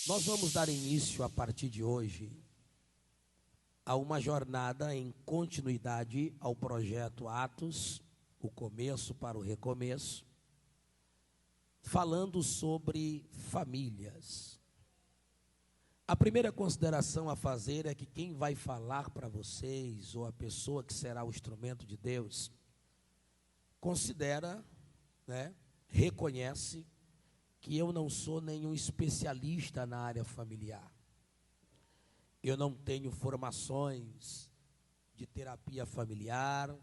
Nós vamos dar início a partir de hoje a uma jornada em continuidade ao projeto Atos, o começo para o recomeço, falando sobre famílias. A primeira consideração a fazer é que quem vai falar para vocês, ou a pessoa que será o instrumento de Deus, considera, reconhece que eu não sou nenhum especialista na área familiar. Eu não tenho formações de terapia familiar,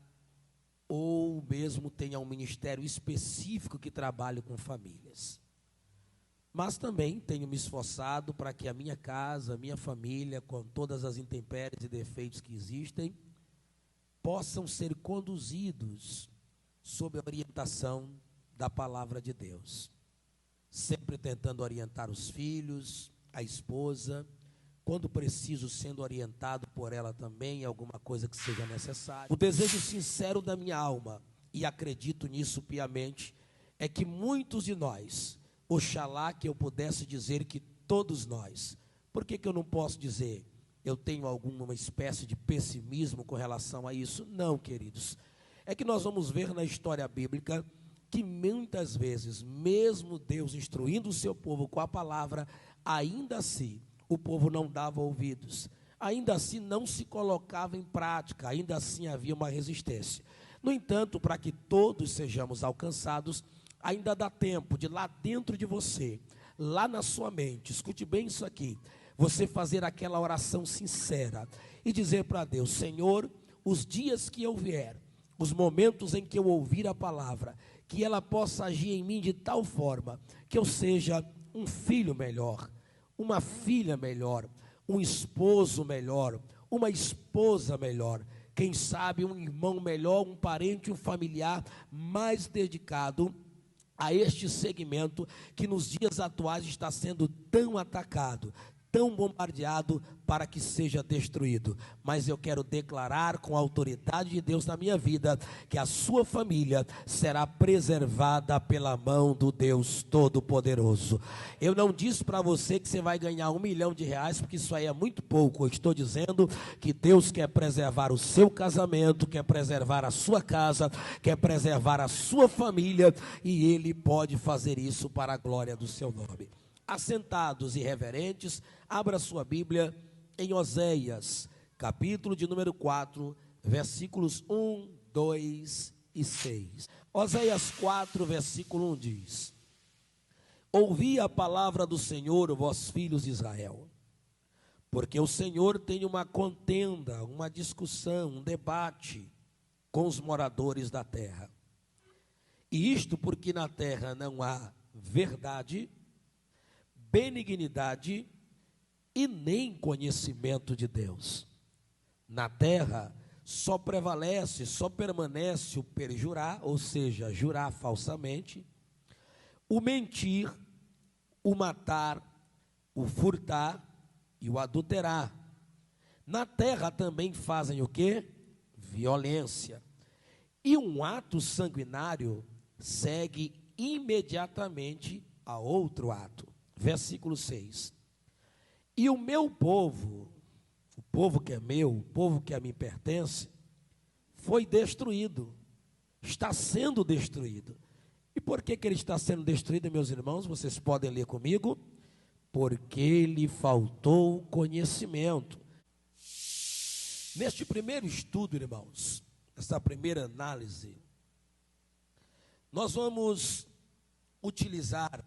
ou mesmo tenha um ministério específico que trabalhe com famílias. Mas também tenho me esforçado para que a minha casa, a minha família, com todas as intempéries e defeitos que existem, possam ser conduzidos sob a orientação da palavra de Deus. Sempre tentando orientar os filhos, a esposa, quando preciso, sendo orientado por ela também em alguma coisa que seja necessária. O desejo sincero da minha alma, e acredito nisso piamente, é que muitos de nós, oxalá que eu pudesse dizer que todos nós, por que eu não posso dizer, eu tenho alguma espécie de pessimismo com relação a isso? Não, queridos. É que nós vamos ver na história bíblica que muitas vezes, mesmo Deus instruindo o seu povo com a palavra, ainda assim o povo não dava ouvidos, ainda assim não se colocava em prática, ainda assim havia uma resistência. No entanto, para que todos sejamos alcançados, ainda dá tempo de lá dentro de você, lá na sua mente, escute bem isso aqui, você fazer aquela oração sincera e dizer para Deus: Senhor, os dias que eu vier, os momentos em que eu ouvir a palavra, que ela possa agir em mim de tal forma que eu seja um filho melhor, uma filha melhor, um esposo melhor, uma esposa melhor, quem sabe um irmão melhor, um parente, um familiar mais dedicado a este segmento que nos dias atuais está sendo tão atacado, tão bombardeado para que seja destruído. Mas eu quero declarar com a autoridade de Deus na minha vida que a sua família será preservada pela mão do Deus Todo-Poderoso. Eu não disse para você que você vai ganhar R$1 milhão, porque isso aí é muito pouco. Eu estou dizendo que Deus quer preservar o seu casamento, quer preservar a sua casa, quer preservar a sua família, e Ele pode fazer isso para a glória do seu nome. Assentados e reverentes, abra sua Bíblia em Oséias, capítulo de número 4, versículos 1, 2 e 6. Oséias 4, versículo 1 diz: Ouvi a palavra do Senhor, vós filhos de Israel, porque o Senhor tem uma contenda, uma discussão, um debate com os moradores da terra. E isto porque na terra não há verdade, benignidade e nem conhecimento de Deus. Na terra só prevalece, só permanece o perjurar, ou seja, jurar falsamente, o mentir, o matar, o furtar e o adulterar. Na terra também fazem o quê? Violência. E um ato sanguinário segue imediatamente a outro ato. Versículo 6. E o meu povo, o povo que é meu, o povo que a mim pertence, foi destruído, está sendo destruído. E por que ele está sendo destruído, meus irmãos? Vocês podem ler comigo? Porque lhe faltou conhecimento. Neste primeiro estudo, irmãos, essa primeira análise, nós vamos utilizar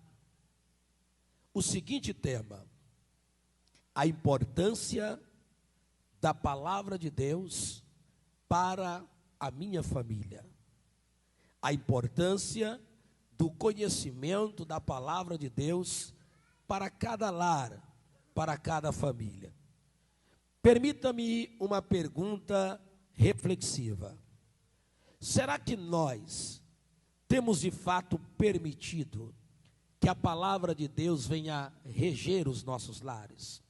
o seguinte tema: a importância da palavra de Deus para a minha família, a importância do conhecimento da palavra de Deus para cada lar, para cada família. Permita-me uma pergunta reflexiva: será que nós temos de fato permitido que a palavra de Deus venha reger os nossos lares?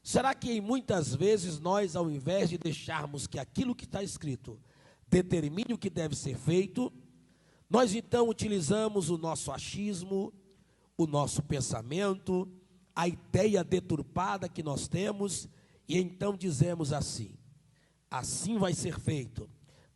Será que muitas vezes nós, ao invés de deixarmos que aquilo que está escrito determine o que deve ser feito, nós então utilizamos o nosso achismo, o nosso pensamento, a ideia deturpada que nós temos, e então dizemos assim: assim vai ser feito,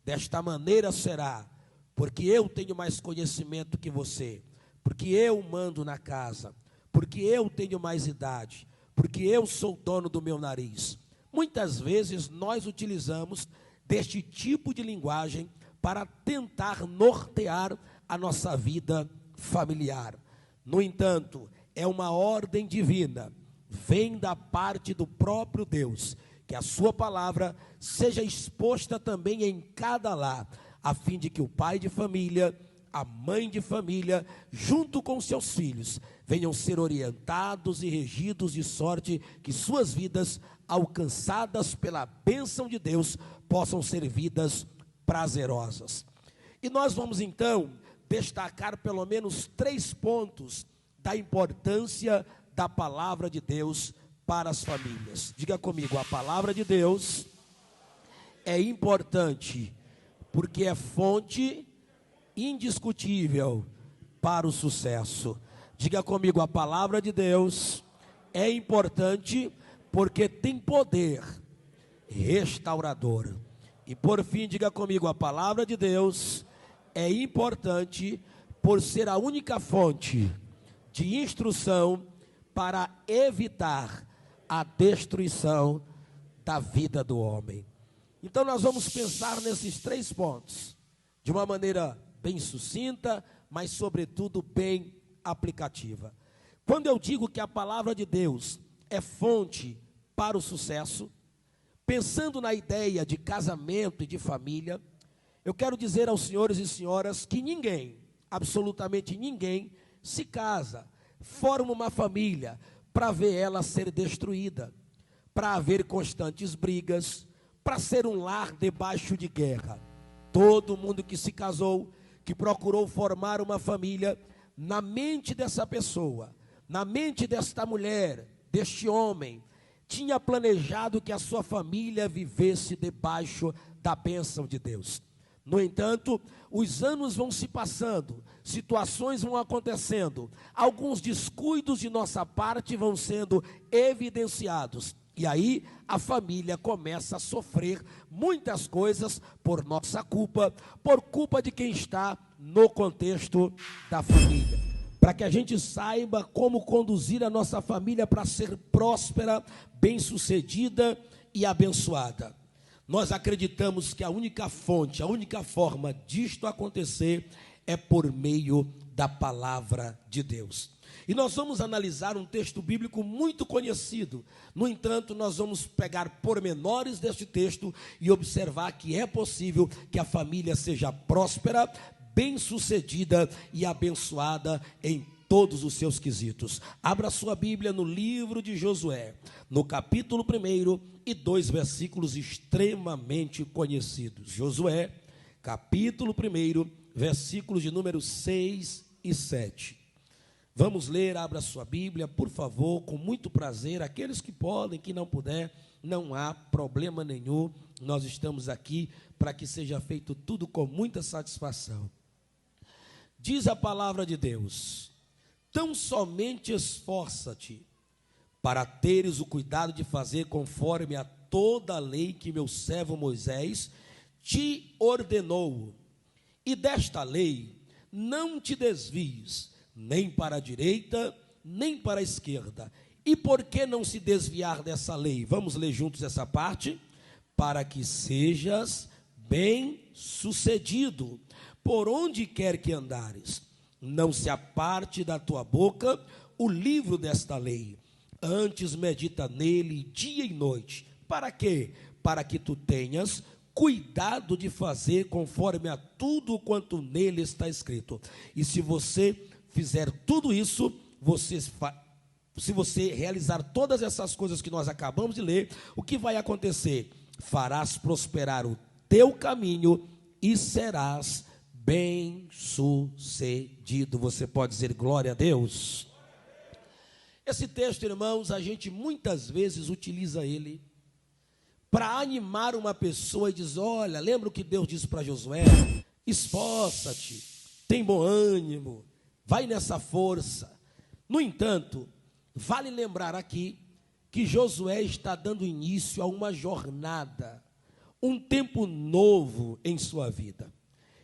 desta maneira será, porque eu tenho mais conhecimento que você, porque eu mando na casa, porque eu tenho mais idade, porque eu sou dono do meu nariz. Muitas vezes nós utilizamos deste tipo de linguagem para tentar nortear a nossa vida familiar. No entanto, é uma ordem divina, vem da parte do próprio Deus, que a sua palavra seja exposta também em cada lar, a fim de que o pai de família, a mãe de família, junto com seus filhos, venham ser orientados e regidos de sorte que suas vidas, alcançadas pela bênção de Deus, possam ser vidas prazerosas. E nós vamos então destacar pelo menos 3 pontos da importância da palavra de Deus para as famílias. Diga comigo: a palavra de Deus é importante porque é fonte indiscutível para o sucesso. Diga comigo: a palavra de Deus é importante porque tem poder restaurador. E por fim, diga comigo: a palavra de Deus é importante por ser a única fonte de instrução para evitar a destruição da vida do homem. Então nós vamos pensar nesses 3 pontos, de uma maneira bem sucinta, mas sobretudo bem aplicativa. Quando eu digo que a palavra de Deus é fonte para o sucesso, pensando na ideia de casamento e de família, eu quero dizer aos senhores e senhoras que ninguém, absolutamente ninguém, se casa, forma uma família para ver ela ser destruída, para haver constantes brigas, para ser um lar debaixo de guerra. Todo mundo que se casou, que procurou formar uma família, na mente dessa pessoa, na mente desta mulher, deste homem, tinha planejado que a sua família vivesse debaixo da bênção de Deus. No entanto, os anos vão se passando, situações vão acontecendo, alguns descuidos de nossa parte vão sendo evidenciados. E aí a família começa a sofrer muitas coisas por nossa culpa, por culpa de quem está no contexto da família. Para que a gente saiba como conduzir a nossa família para ser próspera, bem-sucedida e abençoada. Nós acreditamos que a única fonte, a única forma disto acontecer é por meio da palavra de Deus. E nós vamos analisar um texto bíblico muito conhecido. No entanto, nós vamos pegar pormenores deste texto e observar que é possível que a família seja próspera, bem-sucedida e abençoada em todos os seus quesitos. Abra sua Bíblia no livro de Josué, no capítulo 1 e 2 versículos extremamente conhecidos. Josué, capítulo 1, versículos de número 6 e 7. Vamos ler, abra sua Bíblia, por favor, com muito prazer. Aqueles que podem, que não puder, não há problema nenhum. Nós estamos aqui para que seja feito tudo com muita satisfação. Diz a palavra de Deus: tão somente esforça-te para teres o cuidado de fazer conforme a toda a lei que meu servo Moisés te ordenou. E desta lei não te desvies, nem para a direita, nem para a esquerda. E por que não se desviar dessa lei? Vamos ler juntos essa parte. Para que sejas bem-sucedido por onde quer que andares. Não se aparte da tua boca o livro desta lei. Antes medita nele dia e noite. Para quê? Para que tu tenhas cuidado de fazer conforme a tudo quanto nele está escrito. E se você fizer tudo isso, se você realizar todas essas coisas que nós acabamos de ler, o que vai acontecer? Farás prosperar o teu caminho e serás bem-sucedido. Você pode dizer glória a Deus? Esse texto, irmãos, a gente muitas vezes utiliza ele para animar uma pessoa e diz: olha, lembra o que Deus disse para Josué? Esforça-te, tem bom ânimo, vai nessa força. No entanto, Vale lembrar aqui que Josué está dando início a uma jornada, um tempo novo em sua vida.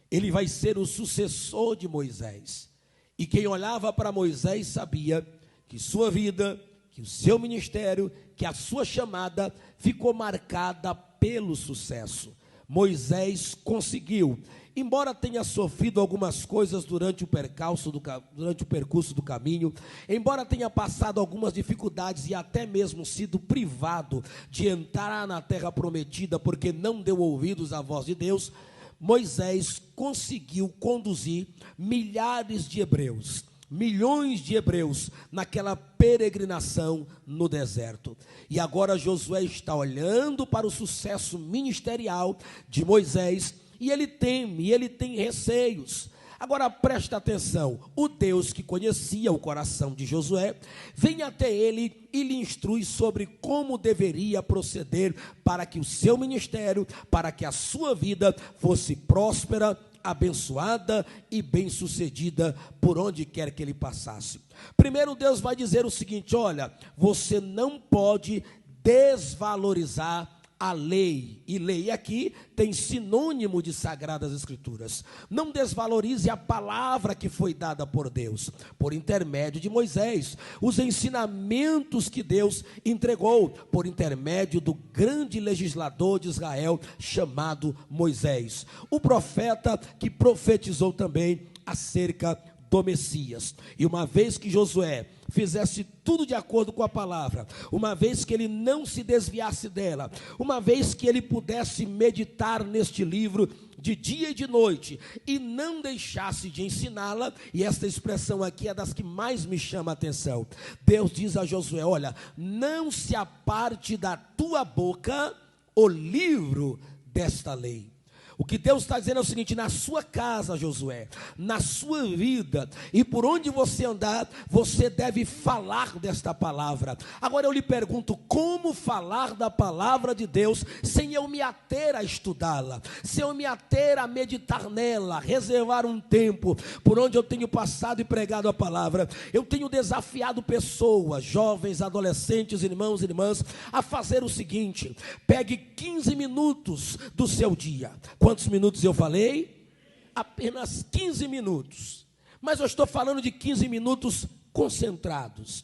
Ele vai ser o sucessor de Moisés. E quem olhava para Moisés sabia que sua vida, que o seu ministério, que a sua chamada ficou marcada pelo sucesso. Moisés conseguiu, embora tenha sofrido algumas coisas durante o percurso do caminho, embora tenha passado algumas dificuldades e até mesmo sido privado de entrar na terra prometida porque não deu ouvidos à voz de Deus, Moisés conseguiu conduzir milhares de hebreus, milhões de hebreus naquela peregrinação no deserto. E agora Josué está olhando para o sucesso ministerial de Moisés e ele teme, ele tem receios. Agora presta atenção, o Deus que conhecia o coração de Josué, vem até ele e lhe instrui sobre como deveria proceder para que o seu ministério, para que a sua vida fosse próspera, abençoada e bem-sucedida por onde quer que ele passasse. Primeiro Deus vai dizer o seguinte: olha, você não pode desvalorizar a lei, e lei aqui tem sinônimo de Sagradas Escrituras. Não desvalorize a palavra que foi dada por Deus, por intermédio de Moisés, os ensinamentos que Deus entregou, por intermédio do grande legislador de Israel, chamado Moisés, o profeta que profetizou também acerca do Messias. E uma vez que Josué fizesse tudo de acordo com a palavra, uma vez que ele não se desviasse dela, uma vez que ele pudesse meditar neste livro de dia e de noite, e não deixasse de ensiná-la, e esta expressão aqui é das que mais me chama a atenção. Deus diz a Josué: olha, não se aparte da tua boca o livro desta lei. O que Deus está dizendo é o seguinte: na sua casa, Josué, na sua vida, e por onde você andar, você deve falar desta palavra. Agora eu lhe pergunto, como falar da palavra de Deus sem eu me ater a estudá-la, sem eu me ater a meditar nela, reservar um tempo por onde eu tenho passado e pregado a palavra? Eu tenho desafiado pessoas, jovens, adolescentes, irmãos e irmãs, a fazer o seguinte: pegue 15 minutos do seu dia. Quantos minutos eu falei? Apenas 15 minutos. Mas eu estou falando de 15 minutos concentrados.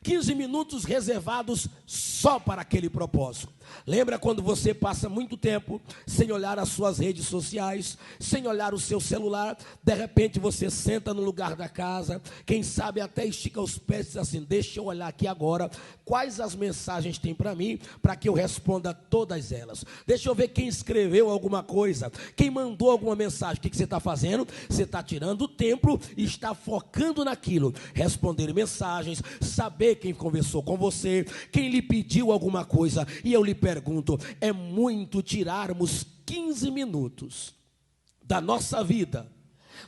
15 minutos reservados só para aquele propósito. Lembra quando você passa muito tempo sem olhar as suas redes sociais, sem olhar o seu celular? De repente você senta no lugar da casa, quem sabe até estica os pés e diz assim: deixa eu olhar aqui agora quais as mensagens tem para mim, para que eu responda todas elas. Deixa eu ver quem escreveu alguma coisa, quem mandou alguma mensagem. O que você está fazendo? Você está tirando o tempo e está focando naquilo. Responder mensagens, saber quem conversou com você, quem lhe pediu alguma coisa. E eu lhe pergunto, é muito tirarmos 15 minutos da nossa vida,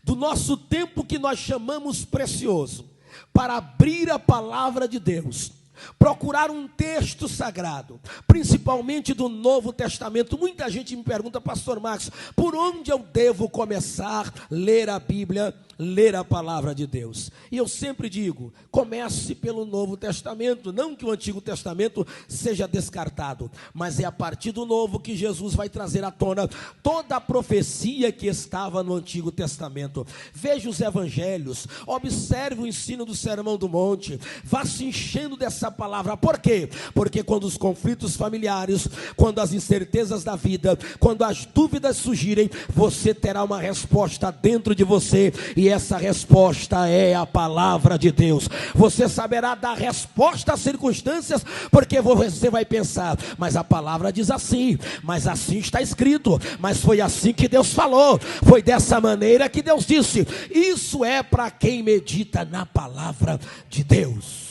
do nosso tempo que nós chamamos precioso, para abrir a palavra de Deus, procurar um texto sagrado, principalmente do Novo Testamento. Muita gente me pergunta: pastor Marcos, por onde eu devo começar a ler a Bíblia, ler a palavra de Deus? E eu sempre digo, comece pelo Novo Testamento. Não que o Antigo Testamento seja descartado, mas é a partir do Novo que Jesus vai trazer à tona toda a profecia que estava no Antigo Testamento. Veja os evangelhos, observe o ensino do Sermão do Monte, vá se enchendo dessa palavra. Por quê? Porque quando os conflitos familiares, quando as incertezas da vida, quando as dúvidas surgirem, você terá uma resposta dentro de você, e essa resposta é a palavra de Deus. Você saberá dar resposta às circunstâncias, porque você vai pensar: mas a palavra diz assim, mas assim está escrito, mas foi assim que Deus falou, foi dessa maneira que Deus disse. Isso é para quem medita na palavra de Deus.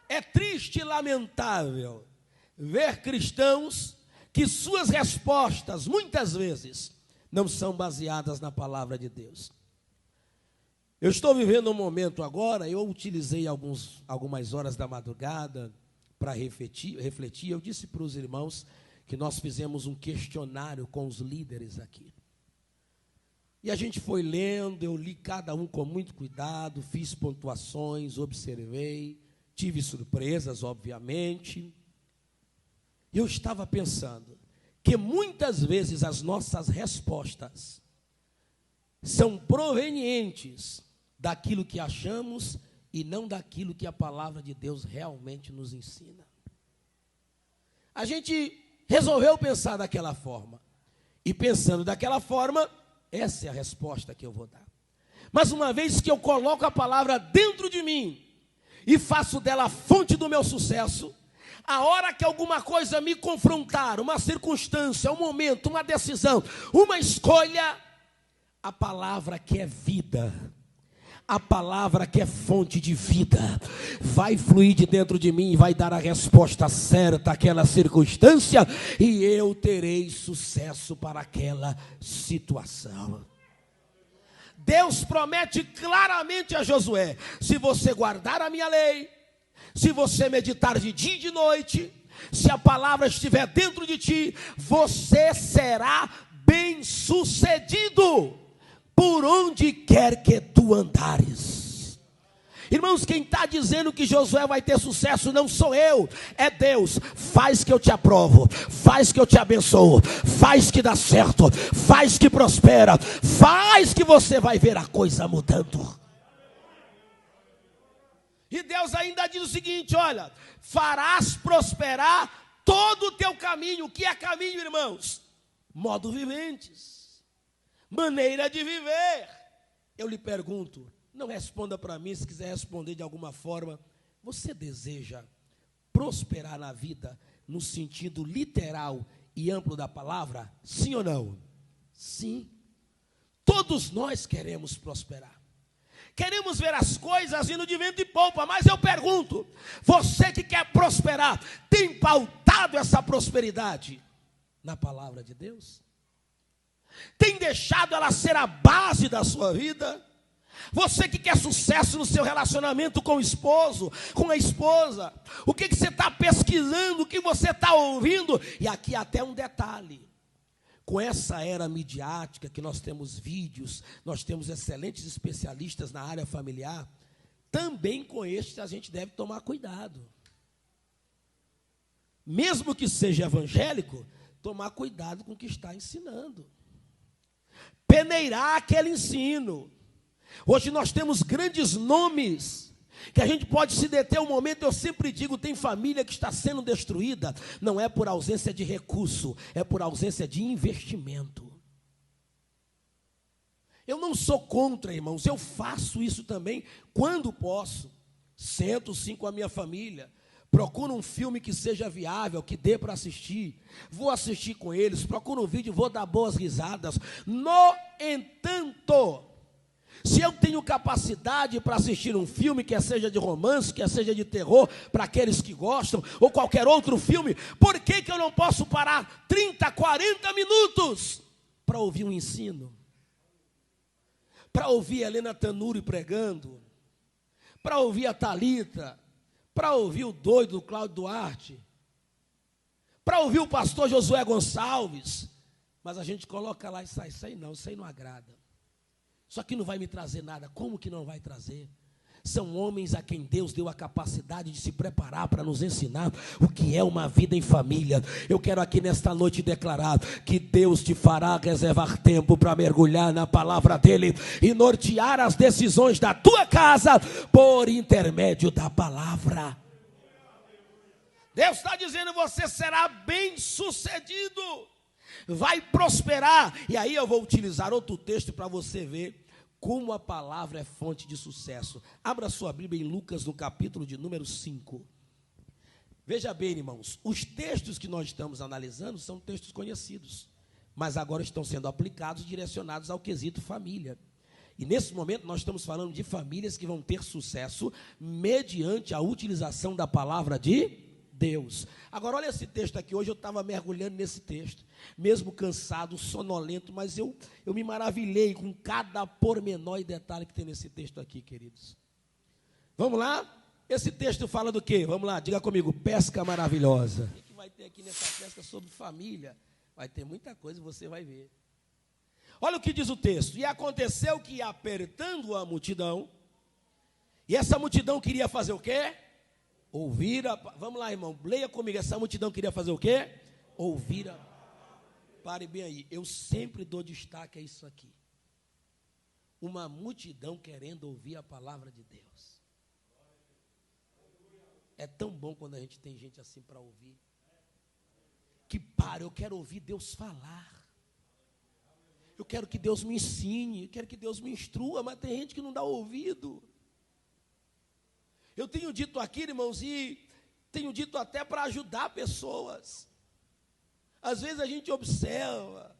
É triste e lamentável ver cristãos que suas respostas, muitas vezes, não são baseadas na palavra de Deus. Eu estou vivendo um momento agora, eu utilizei algumas horas da madrugada para refletir. Eu disse para os irmãos que nós fizemos um questionário com os líderes aqui. E a gente foi lendo, eu li cada um com muito cuidado, fiz pontuações, observei, tive surpresas, obviamente. E eu estava pensando que muitas vezes as nossas respostas são provenientes daquilo que achamos e não daquilo que a palavra de Deus realmente nos ensina. A gente resolveu pensar daquela forma. E pensando daquela forma, essa é a resposta que eu vou dar. Mas uma vez que eu coloco a palavra dentro de mim e faço dela a fonte do meu sucesso, a hora que alguma coisa me confrontar, uma circunstância, um momento, uma decisão, uma escolha, a palavra que é vida, a palavra que é fonte de vida, vai fluir de dentro de mim e vai dar a resposta certa àquela circunstância, e eu terei sucesso para aquela situação. Deus promete claramente a Josué: se você guardar a minha lei, se você meditar de dia e de noite, se a palavra estiver dentro de ti, você será bem-sucedido por onde quer que tu andares. Irmãos, quem está dizendo que Josué vai ter sucesso não sou eu, é Deus. Faz que eu te aprovo, faz que eu te abençoo, faz que dá certo, faz que prospera, faz que você vai ver a coisa mudando. E Deus ainda diz o seguinte: olha, farás prosperar todo o teu caminho. O que é caminho, irmãos? Modo viventes, maneira de viver. Eu lhe pergunto, não responda para mim, se quiser responder de alguma forma, você deseja prosperar na vida no sentido literal e amplo da palavra? Sim ou não? Sim. Todos nós queremos prosperar. Queremos ver as coisas indo de vento e polpa, mas eu pergunto, você que quer prosperar, tem pautado essa prosperidade na palavra de Deus? Tem deixado ela ser a base da sua vida? Você que quer sucesso no seu relacionamento com o esposo, com a esposa, o que você está pesquisando, o que você está ouvindo? E aqui até um detalhe: com essa era midiática que nós temos vídeos, nós temos excelentes especialistas na área familiar, também com este a gente deve tomar cuidado. Mesmo que seja evangélico, tomar cuidado com o que está ensinando. Peneirar aquele ensino. Hoje nós temos grandes nomes que a gente pode se deter um momento. Eu sempre digo, tem família que está sendo destruída, não é por ausência de recurso, é por ausência de investimento. Eu não sou contra, irmãos, eu faço isso também quando posso. Sento sim com a minha família, procuro um filme que seja viável, que dê para assistir, vou assistir com eles, procuro um vídeo, vou dar boas risadas. No entanto, se eu tenho capacidade para assistir um filme, quer seja de romance, quer seja de terror, para aqueles que gostam, ou qualquer outro filme, por que eu não posso parar 30, 40 minutos para ouvir um ensino? Para ouvir a Helena Tanuri pregando, para ouvir a Thalita, para ouvir o doido Cláudio Duarte, para ouvir o pastor Josué Gonçalves. Mas a gente coloca lá e sai, isso aí não agrada. Isso aqui não vai me trazer nada. Como que não vai trazer? São homens a quem Deus deu a capacidade de se preparar para nos ensinar o que é uma vida em família. Eu quero aqui nesta noite declarar que Deus te fará reservar tempo para mergulhar na palavra dele e nortear as decisões da tua casa por intermédio da palavra. Deus está dizendo: você será bem sucedido, vai prosperar. E aí eu vou utilizar outro texto para você ver como a palavra é fonte de sucesso. Abra sua Bíblia em Lucas, no capítulo de número 5. Veja bem, irmãos, os textos que nós estamos analisando são textos conhecidos, mas agora estão sendo aplicados, direcionados ao quesito família. E nesse momento nós estamos falando de famílias que vão ter sucesso mediante a utilização da palavra de Deus. Agora olha esse texto aqui. Hoje eu estava mergulhando nesse texto, mesmo cansado, sonolento, mas eu me maravilhei com cada pormenor e detalhe que tem nesse texto aqui, queridos. Vamos lá? Esse texto fala do quê? Vamos lá, diga comigo: pesca maravilhosa. O que vai ter aqui nessa pesca sobre família? Vai ter muita coisa, você vai ver. Olha o que diz o texto. E aconteceu que, apertando a multidão, e essa multidão queria fazer o quê? Ouvir a... Vamos lá, irmão, leia comigo. Essa multidão queria fazer o quê? Ouvir a... Pare bem aí, eu sempre dou destaque a isso aqui. Uma multidão querendo ouvir a palavra de Deus. É tão bom quando a gente tem gente assim para ouvir. Que para, eu quero ouvir Deus falar. Eu quero que Deus me ensine, eu quero que Deus me instrua, mas tem gente que não dá ouvido. Eu tenho dito aqui, irmãos, e tenho dito até para ajudar pessoas. Às vezes a gente observa,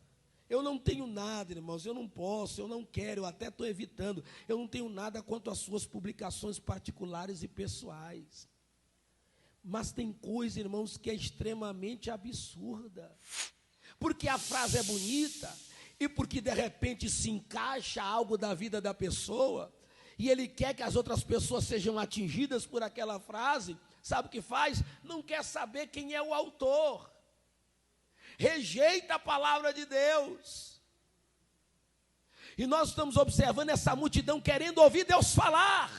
eu não tenho nada, irmãos, eu não posso, eu não quero, eu até estou evitando. Eu não tenho nada quanto às suas publicações particulares e pessoais. Mas tem coisa, irmãos, que é extremamente absurda. Porque a frase é bonita, e porque de repente se encaixa algo da vida da pessoa, e ele quer que as outras pessoas sejam atingidas por aquela frase, sabe o que faz? Não quer saber quem é o autor. Rejeita a palavra de Deus. E nós estamos observando essa multidão querendo ouvir Deus falar.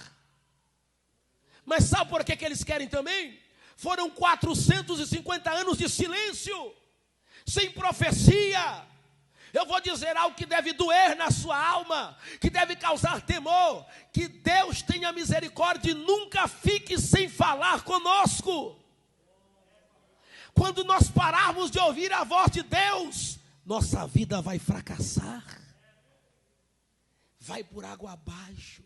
Mas sabe por que eles querem também? Foram 450 anos de silêncio, sem profecia. Eu vou dizer algo que deve doer na sua alma, que deve causar temor. Que Deus tenha misericórdia e nunca fique sem falar conosco. Quando nós pararmos de ouvir a voz de Deus, nossa vida vai fracassar. Vai por água abaixo.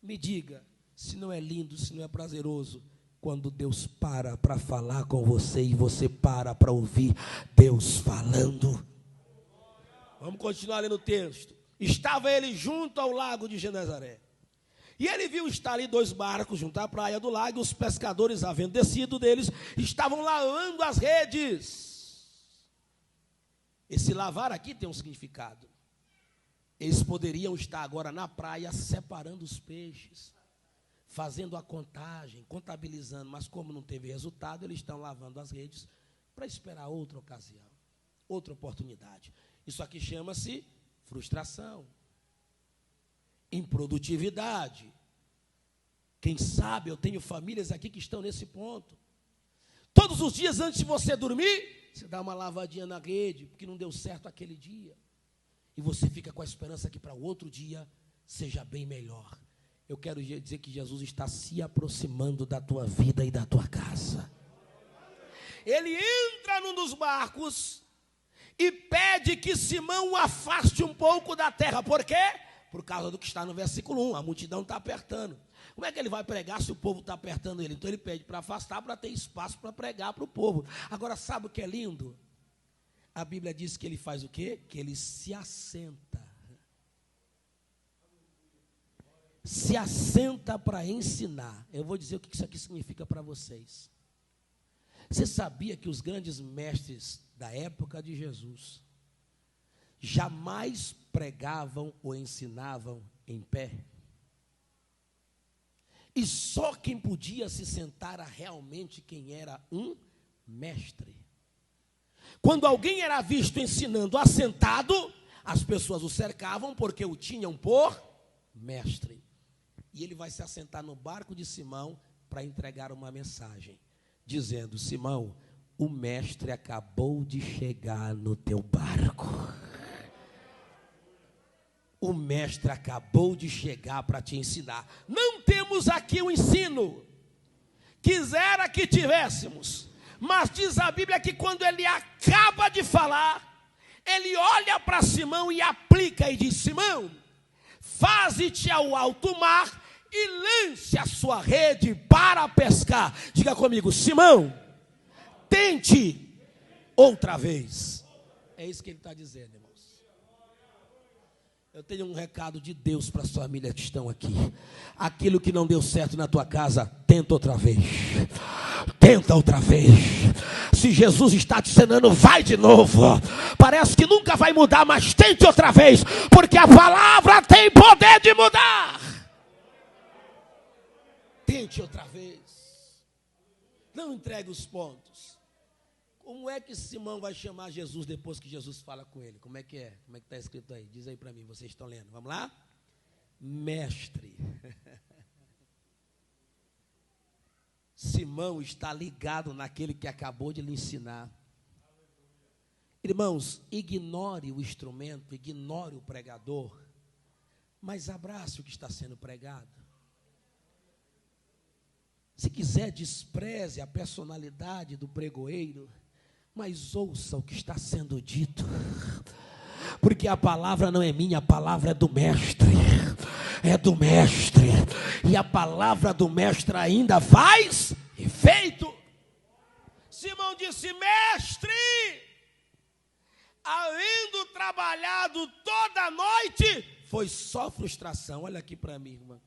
Me diga, se não é lindo, se não é prazeroso, quando Deus para falar com você e você para ouvir Deus falando. Vamos continuar lendo o texto. Estava ele junto ao lago de Genezaré. E ele viu estar ali 2 barcos junto à praia do lago, e os pescadores, havendo descido deles, estavam lavando as redes. Esse lavar aqui tem um significado. Eles poderiam estar agora na praia separando os peixes, fazendo a contagem, contabilizando, mas como não teve resultado, eles estão lavando as redes para esperar outra ocasião, outra oportunidade. Isso aqui chama-se frustração, improdutividade. Quem sabe eu tenho famílias aqui que estão nesse ponto. Todos os dias antes de você dormir, você dá uma lavadinha na rede, porque não deu certo aquele dia. E você fica com a esperança que para o outro dia seja bem melhor. Eu quero dizer que Jesus está se aproximando da tua vida e da tua casa. Ele entra num dos barcos e pede que Simão o afaste um pouco da terra. Por quê? Por causa do que está no versículo 1. A multidão está apertando. Como é que ele vai pregar se o povo está apertando ele? Então ele pede para afastar, para ter espaço para pregar para o povo. Agora, sabe o que é lindo? A Bíblia diz que ele faz o quê? Que ele se assenta. Se assenta para ensinar. Eu vou dizer o que isso aqui significa para vocês. Você sabia que os grandes mestres da época de Jesus jamais pregavam ou ensinavam em pé? E só quem podia se sentar era realmente quem era um mestre. Quando alguém era visto ensinando assentado, as pessoas o cercavam porque o tinham por mestre. E ele vai se assentar no barco de Simão para entregar uma mensagem, dizendo: Simão, o mestre acabou de chegar no teu barco. O mestre acabou de chegar para te ensinar. Não temos aqui o ensino. Quisera que tivéssemos. Mas diz a Bíblia que quando ele acaba de falar, ele olha para Simão e aplica e diz: Simão, faze-te ao alto mar e lance a sua rede para pescar. Diga comigo: Simão, tente outra vez. É isso que ele está dizendo, irmãos. Eu tenho um recado de Deus para as famílias que estão aqui. Aquilo que não deu certo na tua casa, tenta outra vez. Tenta outra vez. Se Jesus está te ensinando, vai de novo. Parece que nunca vai mudar, mas tente outra vez, porque a palavra tem poder de mudar. Tente outra vez. Não entregue os pontos. Como é que Simão vai chamar Jesus depois que Jesus fala com ele? Como é que é? Como é que está escrito aí? Diz aí para mim, vocês estão lendo. Vamos lá? Mestre. Simão está ligado naquele que acabou de lhe ensinar. Irmãos, ignore o instrumento, ignore o pregador, mas abrace o que está sendo pregado. Se quiser, despreze a personalidade do pregoeiro, mas ouça o que está sendo dito, porque a palavra não é minha, a palavra é do mestre, e a palavra do mestre ainda faz efeito. Simão disse: mestre, havendo trabalhado toda a noite, foi só frustração. Olha aqui para mim, irmã.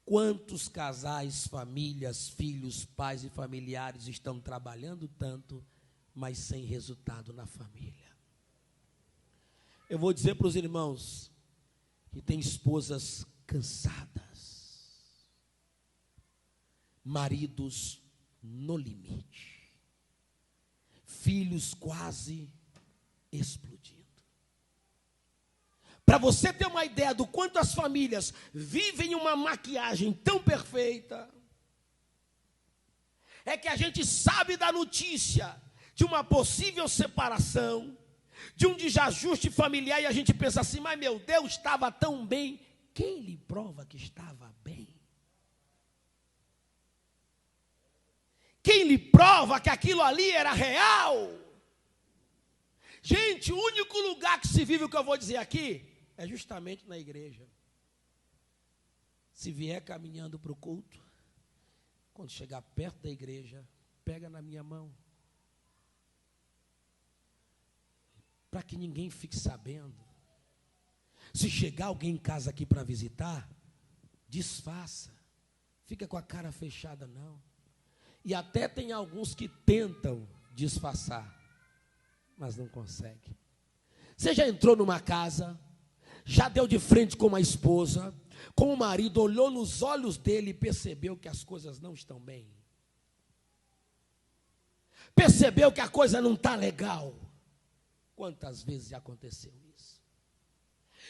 Quantos casais, famílias, filhos, pais e familiares estão trabalhando tanto, mas sem resultado na família? Eu vou dizer para os irmãos que tem esposas cansadas, maridos no limite, filhos quase explodindo. Para você ter uma ideia do quanto as famílias vivem uma maquiagem tão perfeita, é que a gente sabe da notícia de uma possível separação, de um desajuste familiar, e a gente pensa assim: mas meu Deus, estava tão bem. Quem lhe prova que estava bem? Quem lhe prova que aquilo ali era real? Gente, o único lugar que se vive o que eu vou dizer aqui é justamente na igreja. Se vier caminhando para o culto, quando chegar perto da igreja, pega na minha mão, para que ninguém fique sabendo. Se chegar alguém em casa aqui para visitar, disfarça, fica com a cara fechada não. E até tem alguns que tentam disfarçar, mas não consegue. Você já entrou numa casa, já deu de frente com uma esposa, com o marido, olhou nos olhos dele e percebeu que as coisas não estão bem? Percebeu que a coisa não está legal? Quantas vezes já aconteceu isso?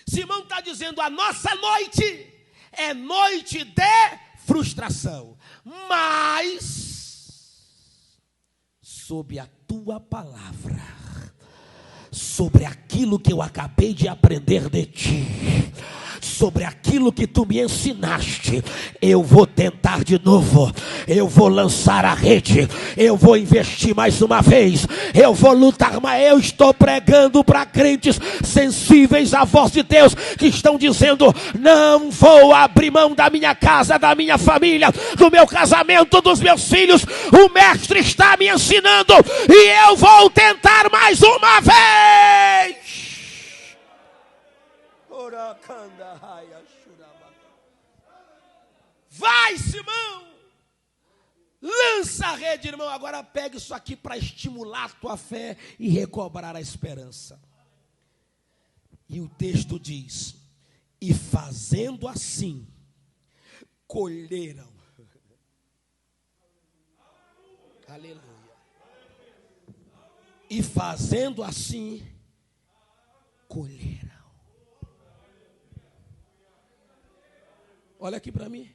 Simão está dizendo: a nossa noite é noite de frustração, mas sob a tua palavra, sobre aquilo que eu acabei de aprender de ti, sobre aquilo que tu me ensinaste, eu vou tentar de novo, eu vou lançar a rede, eu vou investir mais uma vez, eu vou lutar, mas eu estou pregando para crentes sensíveis à voz de Deus, que estão dizendo: não vou abrir mão da minha casa, da minha família, do meu casamento, dos meus filhos. O mestre está me ensinando e eu vou tentar mais uma vez. Vai, Simão, lança a rede, irmão. Agora pega isso aqui para estimular a tua fé e recobrar a esperança. E o texto diz: e fazendo assim, colheram. Aleluia. E fazendo assim, colheram. Olha aqui para mim.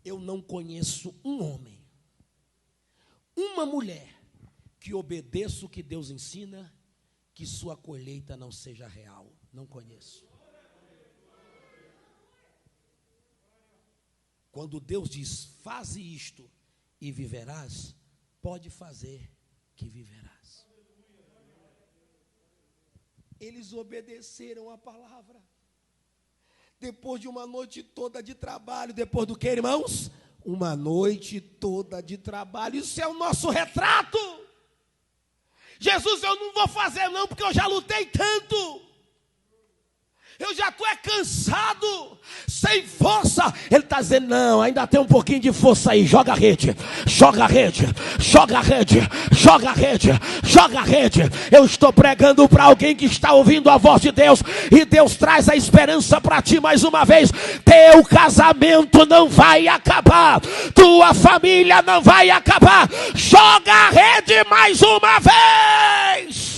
Eu não conheço um homem, uma mulher, que obedeça o que Deus ensina, que sua colheita não seja real. Não conheço. Quando Deus diz: faze isto e viverás, pode fazer que viverás. Eles obedeceram a palavra. Depois de uma noite toda de trabalho, depois do que, irmãos? Uma noite toda de trabalho. Isso é o nosso retrato. Jesus, eu não vou fazer não, porque eu já lutei tanto. Eu já estou cansado, sem força. Ele está dizendo, não, ainda tem um pouquinho de força aí. Joga a rede, joga a rede, joga a rede, joga a rede, joga a rede. Eu estou pregando para alguém que está ouvindo a voz de Deus, e Deus traz a esperança para ti mais uma vez. Teu casamento não vai acabar, tua família não vai acabar. Joga a rede mais uma vez.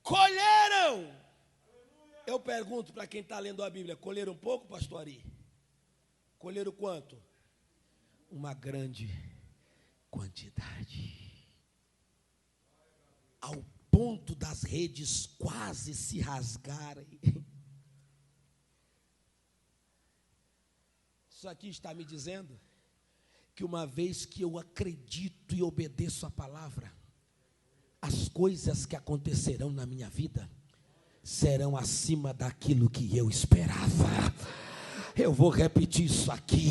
Colheram. Eu pergunto para quem está lendo a Bíblia: colheram um pouco, pastor Ari? Colheram quanto? Uma grande quantidade, ao ponto das redes quase se rasgarem. Isso aqui está me dizendo que uma vez que eu acredito e obedeço a palavra, as coisas que acontecerão na minha vida serão acima daquilo que eu esperava. Eu vou repetir isso aqui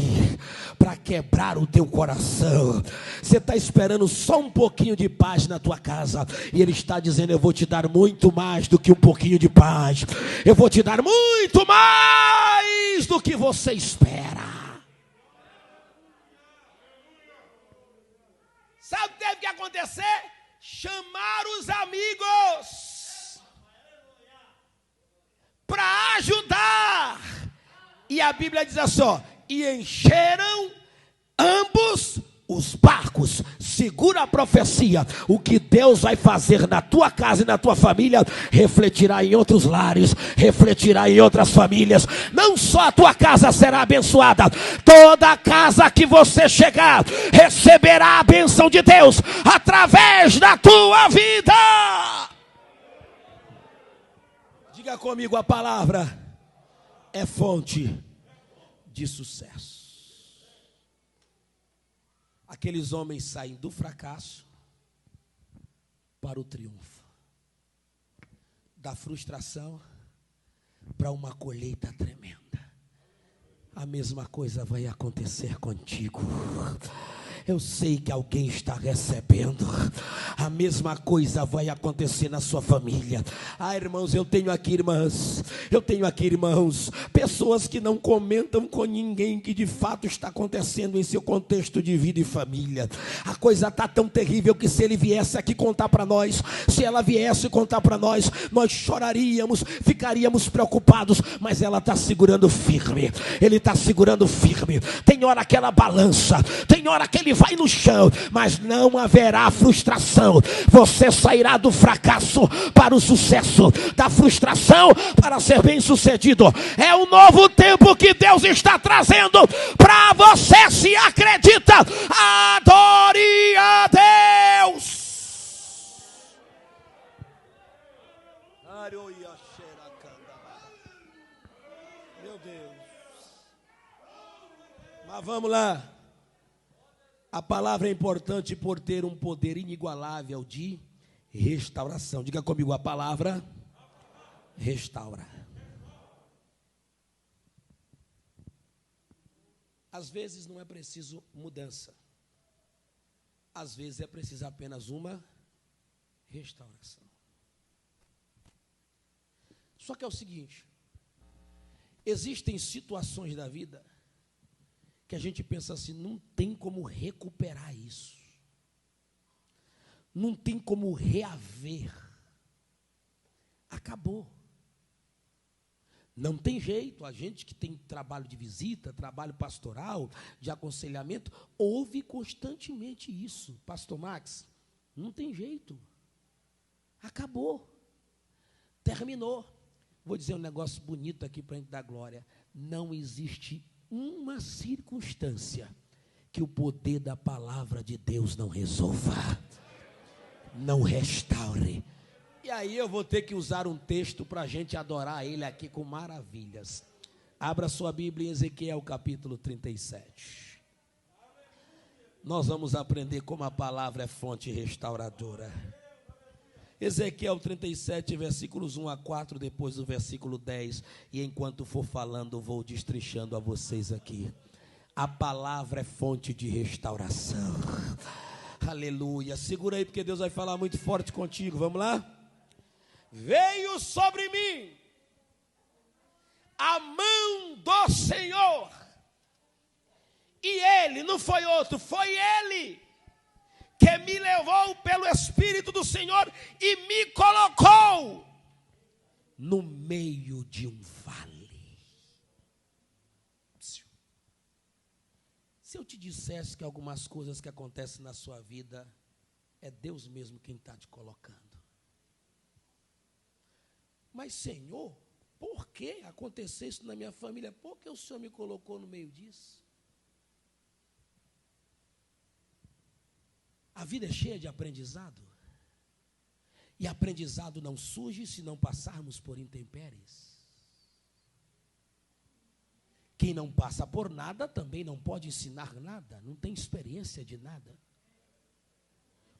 para quebrar o teu coração. Você está esperando só um pouquinho de paz na tua casa, e Ele está dizendo: eu vou te dar muito mais do que um pouquinho de paz. Eu vou te dar muito mais do que você espera. Sabe o que teve que acontecer? Chamar os amigos para ajudar. E a Bíblia diz assim, ó: e encheram ambos os barcos. Segura a profecia. O que Deus vai fazer na tua casa e na tua família refletirá em outros lares, refletirá em outras famílias. Não só a tua casa será abençoada, toda a casa que você chegar receberá a bênção de Deus através da tua vida. Diga comigo: a palavra é fonte de sucesso. Aqueles homens saem do fracasso para o triunfo, da frustração para uma colheita tremenda. A mesma coisa vai acontecer contigo. Eu sei que alguém está recebendo. A mesma coisa vai acontecer na sua família. Ah, irmãos, eu tenho aqui irmãos, pessoas que não comentam com ninguém que de fato está acontecendo em seu contexto de vida e família. A coisa está tão terrível que se ele viesse aqui contar para nós, se ela viesse contar para nós, nós choraríamos, ficaríamos preocupados, mas ela está segurando firme, ele está segurando firme. Tem hora que ela balança, tem hora que ele vai no chão, mas não haverá frustração. Você sairá do fracasso para o sucesso, da frustração para ser bem sucedido. É um novo tempo que Deus está trazendo para você. Se acredita, adore a Deus. Meu Deus. Mas vamos lá. A palavra é importante por ter um poder inigualável de restauração. Diga comigo: a palavra restaura. Às vezes não é preciso mudança. Às vezes é preciso apenas uma restauração. Só que é o seguinte: existem situações da vida que a gente pensa assim, não tem como recuperar isso, não tem como reaver, acabou, não tem jeito. A gente que tem trabalho de visita, trabalho pastoral, de aconselhamento, ouve constantemente isso: pastor Max, não tem jeito, acabou, terminou. Vou dizer um negócio bonito aqui para a gente dar glória: não existe uma circunstância que o poder da palavra de Deus não resolva, não restaure. E aí eu vou ter que usar um texto para a gente adorar Ele aqui com maravilhas. Abra sua Bíblia em Ezequiel capítulo 37. Nós vamos aprender como a palavra é fonte restauradora. Ezequiel 37, versículos 1 a 4, depois do versículo 10. E enquanto for falando, vou destrinchando a vocês aqui. A palavra é fonte de restauração. Aleluia. Segura aí, porque Deus vai falar muito forte contigo. Vamos lá? Veio sobre mim a mão do Senhor. E Ele, não foi outro, foi Ele que me levou pelo Espírito do Senhor e me colocou no meio de um vale. Se eu te dissesse que algumas coisas que acontecem na sua vida, é Deus mesmo quem está te colocando. Mas, Senhor, por que aconteceu isso na minha família? Por que o Senhor me colocou no meio disso? A vida é cheia de aprendizado. E aprendizado não surge se não passarmos por intempéries. Quem não passa por nada também não pode ensinar nada, não tem experiência de nada.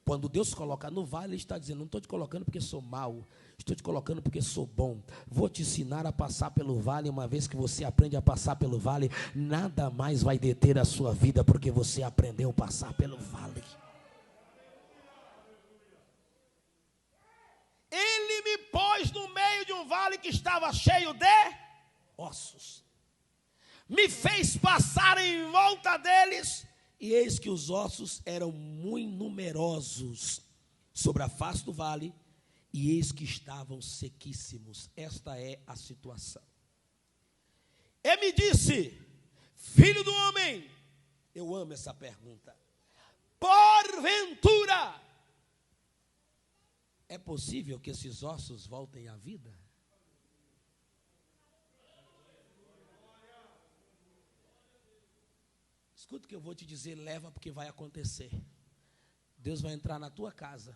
Quando Deus coloca no vale, Ele está dizendo, não estou te colocando porque sou mau, estou te colocando porque sou bom. Vou te ensinar a passar pelo vale, uma vez que você aprende a passar pelo vale, nada mais vai deter a sua vida, porque você aprendeu a passar pelo vale. Ele me pôs no meio de um vale que estava cheio de ossos. Me fez passar em volta deles, e eis que os ossos eram muito numerosos sobre a face do vale, e eis que estavam sequíssimos. Esta é a situação. Ele me disse, filho do homem, eu amo essa pergunta, porventura, é possível que esses ossos voltem à vida? Escuta o que eu vou te dizer, leva porque vai acontecer. Deus vai entrar na tua casa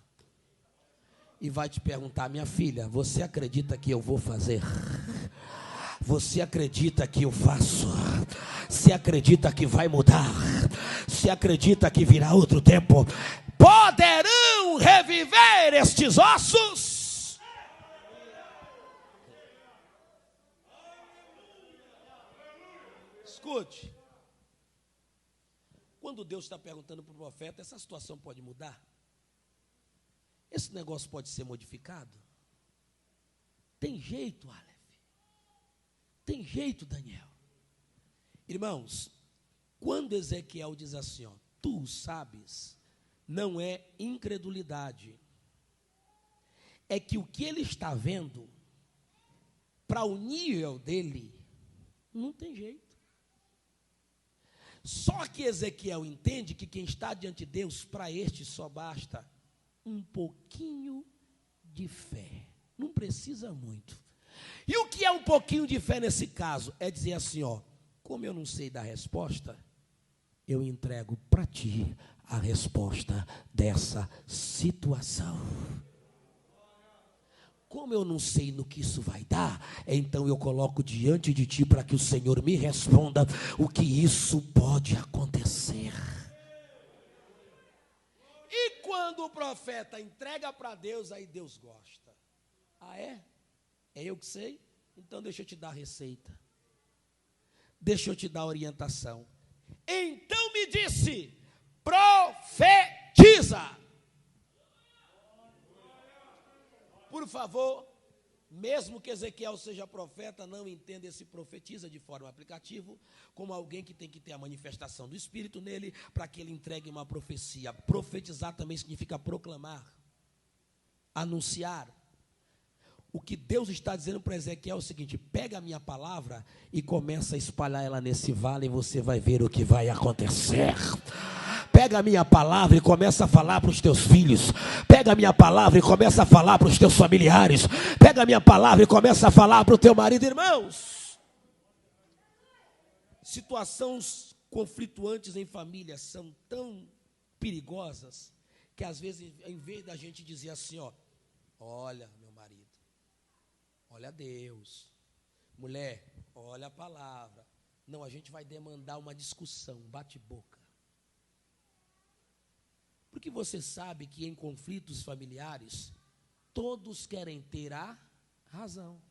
e vai te perguntar, minha filha, você acredita que eu vou fazer? Você acredita que eu faço? Você acredita que vai mudar? Você acredita que virá outro tempo? Poderão reviver estes ossos? Escute. Quando Deus está perguntando para o profeta, essa situação pode mudar? Esse negócio pode ser modificado? Tem jeito, Aleph? Tem jeito, Daniel? Irmãos, quando Ezequiel diz assim, ó, tu sabes, não é incredulidade. É que o que ele está vendo, para o nível dele, não tem jeito. Só que Ezequiel entende que quem está diante de Deus, para este só basta um pouquinho de fé. Não precisa muito. E o que é um pouquinho de fé nesse caso? É dizer assim, ó, como eu não sei da resposta, eu entrego para ti a resposta dessa situação. Como eu não sei no que isso vai dar, então eu coloco diante de ti para que o Senhor me responda o que isso pode acontecer. E quando o profeta entrega para Deus, aí Deus gosta. Ah, é? É eu que sei? Então deixa eu te dar a receita. Deixa eu te dar a orientação. Então me disse, profetiza. Por favor, mesmo que Ezequiel seja profeta, não entenda esse profetiza de forma aplicativa, como alguém que tem que ter a manifestação do Espírito nele, para que ele entregue uma profecia. Profetizar também significa proclamar, anunciar. O que Deus está dizendo para Ezequiel é o seguinte, pega a minha palavra e começa a espalhar ela nesse vale e você vai ver o que vai acontecer. Pega a minha palavra e começa a falar para os teus filhos. Pega a minha palavra e começa a falar para os teus familiares. Pega a minha palavra e começa a falar para o teu marido. Irmãos, situações conflituantes em família são tão perigosas que às vezes, em vez da gente dizer assim, ó, olha meu marido, olha a Deus, mulher, olha a palavra. Não, a gente vai demandar uma discussão, bate-boca. Porque você sabe que em conflitos familiares, todos querem ter a razão.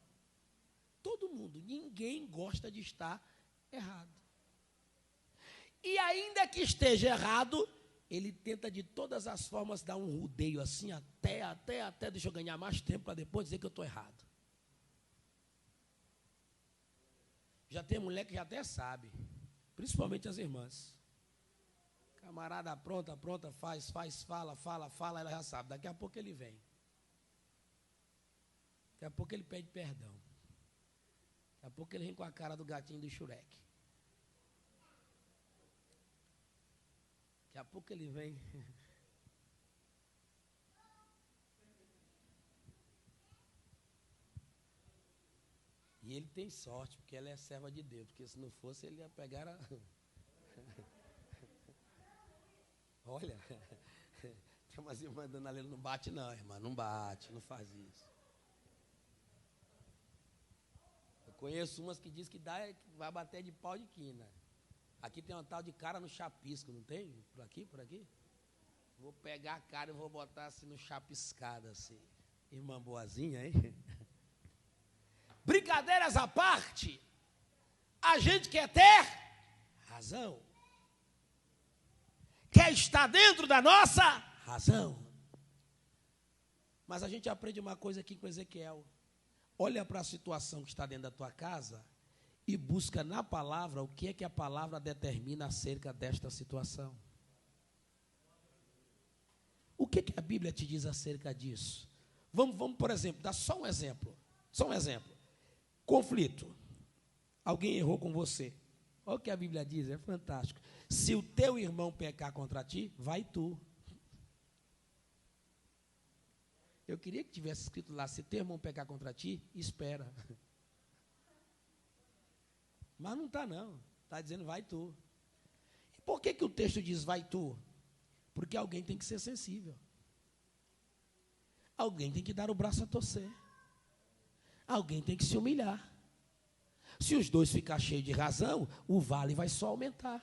Todo mundo, ninguém gosta de estar errado. E ainda que esteja errado, ele tenta de todas as formas dar um rodeio assim, até, deixa eu ganhar mais tempo para depois dizer que eu estou errado. Já tem mulher que já até sabe, principalmente as irmãs. Camarada pronta, faz, fala, ela já sabe. Daqui a pouco ele vem. Daqui a pouco ele pede perdão. Daqui a pouco ele vem com a cara do gatinho do Shrek. Daqui a pouco ele vem. E ele tem sorte, porque ela é serva de Deus. Porque se não fosse, ele ia pegar a... Olha, tem umas irmãs dando ali, não bate não, irmã, não bate, não faz isso. Eu conheço umas que diz que vai bater de pau de quina. Aqui tem uma tal de cara no chapisco, não tem? Por aqui? Vou pegar a cara e vou botar assim no chapiscado, assim. Irmã boazinha, hein? Brincadeiras à parte, a gente quer ter razão. Quer estar dentro da nossa razão. Mas a gente aprende uma coisa aqui com Ezequiel. Olha para a situação que está dentro da tua casa e busca na palavra o que é que a palavra determina acerca desta situação. O que que a Bíblia te diz acerca disso? Vamos, por exemplo, dar só um exemplo. Conflito. Alguém errou com você. Olha o que a Bíblia diz, é fantástico. Se o teu irmão pecar contra ti, vai tu. Eu queria que tivesse escrito lá, se teu irmão pecar contra ti, espera. Mas não está não, está dizendo vai tu. E por que o texto diz vai tu? Porque alguém tem que ser sensível. Alguém tem que dar o braço a torcer. Alguém tem que se humilhar. Se os dois ficar cheios de razão, o vale vai só aumentar.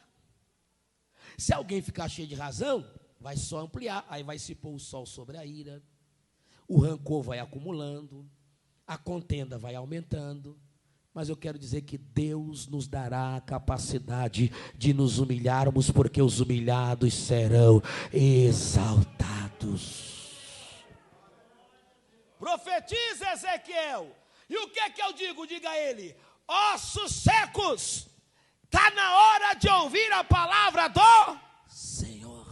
Se alguém ficar cheio de razão, vai só ampliar. Aí vai se pôr o sol sobre a ira. O rancor vai acumulando. A contenda vai aumentando. Mas eu quero dizer que Deus nos dará a capacidade de nos humilharmos, porque os humilhados serão exaltados. Profetiza, Ezequiel. E o que é que eu digo? Diga a ele: ossos secos, está na hora de ouvir a palavra do Senhor.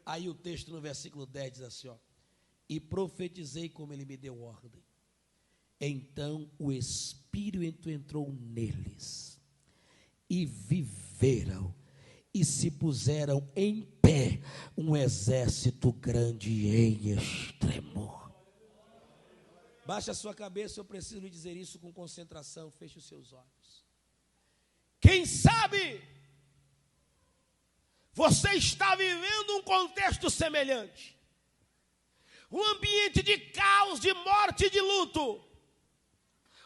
Aí o texto no versículo 10 diz assim, ó: e profetizei como ele me deu ordem. Então o Espírito entrou neles, e viveram, e se puseram em pé, um exército grande em extremo. Baixe a sua cabeça, eu preciso lhe dizer isso com concentração, feche os seus olhos. Quem sabe você está vivendo um contexto semelhante, um ambiente de caos, de morte e de luto,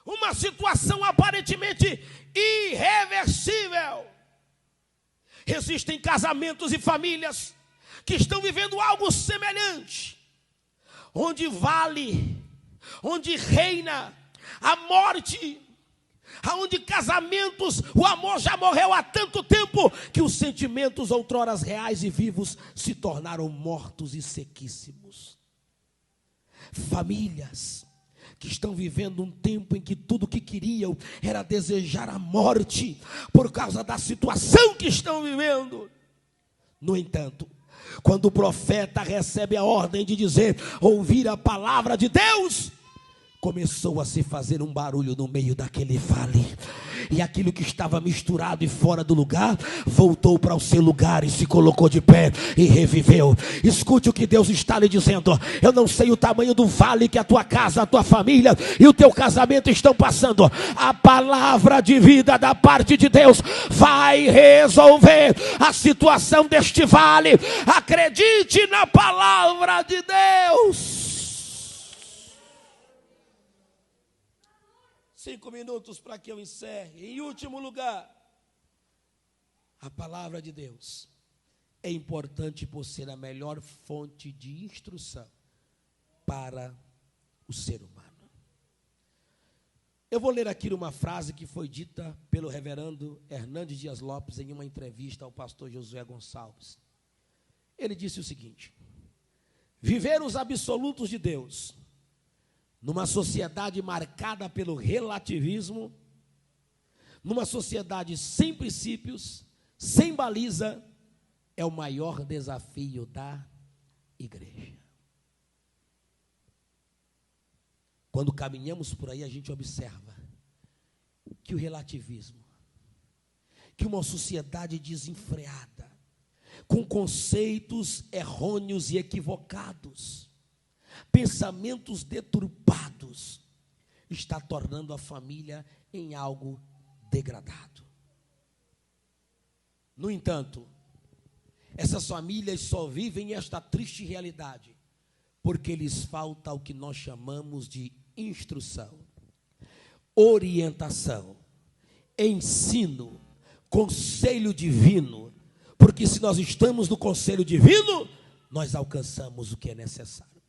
uma situação aparentemente irreversível. Existem casamentos e famílias que estão vivendo algo semelhante, onde reina a morte, onde casamentos, o amor já morreu há tanto tempo, que os sentimentos outroras reais e vivos se tornaram mortos e sequíssimos. Famílias que estão vivendo um tempo em que tudo o que queriam era desejar a morte, por causa da situação que estão vivendo. No entanto, quando o profeta recebe a ordem de dizer, ouvir a palavra de Deus, começou a se fazer um barulho no meio daquele vale, e aquilo que estava misturado e fora do lugar, voltou para o seu lugar e se colocou de pé e reviveu. Escute o que Deus está lhe dizendo. Eu não sei o tamanho do vale que a tua casa, a tua família e o teu casamento estão passando. A palavra de vida da parte de Deus vai resolver a situação deste vale. Acredite na palavra de Deus. 5 minutos para que eu encerre. Em último lugar, a palavra de Deus é importante por ser a melhor fonte de instrução para o ser humano. Eu vou ler aqui uma frase que foi dita pelo reverendo Hernandes Dias Lopes em uma entrevista ao pastor Josué Gonçalves. Ele disse o seguinte: viver os absolutos de Deus numa sociedade marcada pelo relativismo, numa sociedade sem princípios, sem baliza, é o maior desafio da igreja. Quando caminhamos por aí, a gente observa que o relativismo, que uma sociedade desenfreada, com conceitos errôneos e equivocados, pensamentos deturpados, está tornando a família em algo degradado. No entanto, essas famílias só vivem esta triste realidade porque lhes falta o que nós chamamos de instrução, orientação, ensino, conselho divino. Porque se nós estamos no conselho divino, nós alcançamos o que é necessário.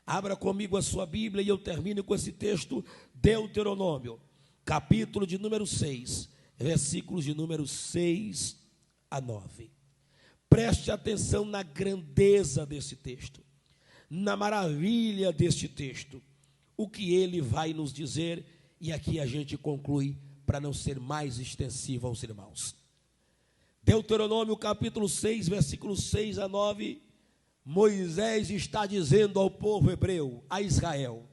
Abra comigo a sua Bíblia e eu termino com esse texto, Deuteronômio, capítulo de número 6, versículos de número 6 a 9. Preste atenção na grandeza desse texto, na maravilha deste texto, o que ele vai nos dizer, e aqui a gente conclui para não ser mais extensivo aos irmãos. Deuteronômio capítulo 6, versículos 6 a 9, Moisés está dizendo ao povo hebreu, a Israel,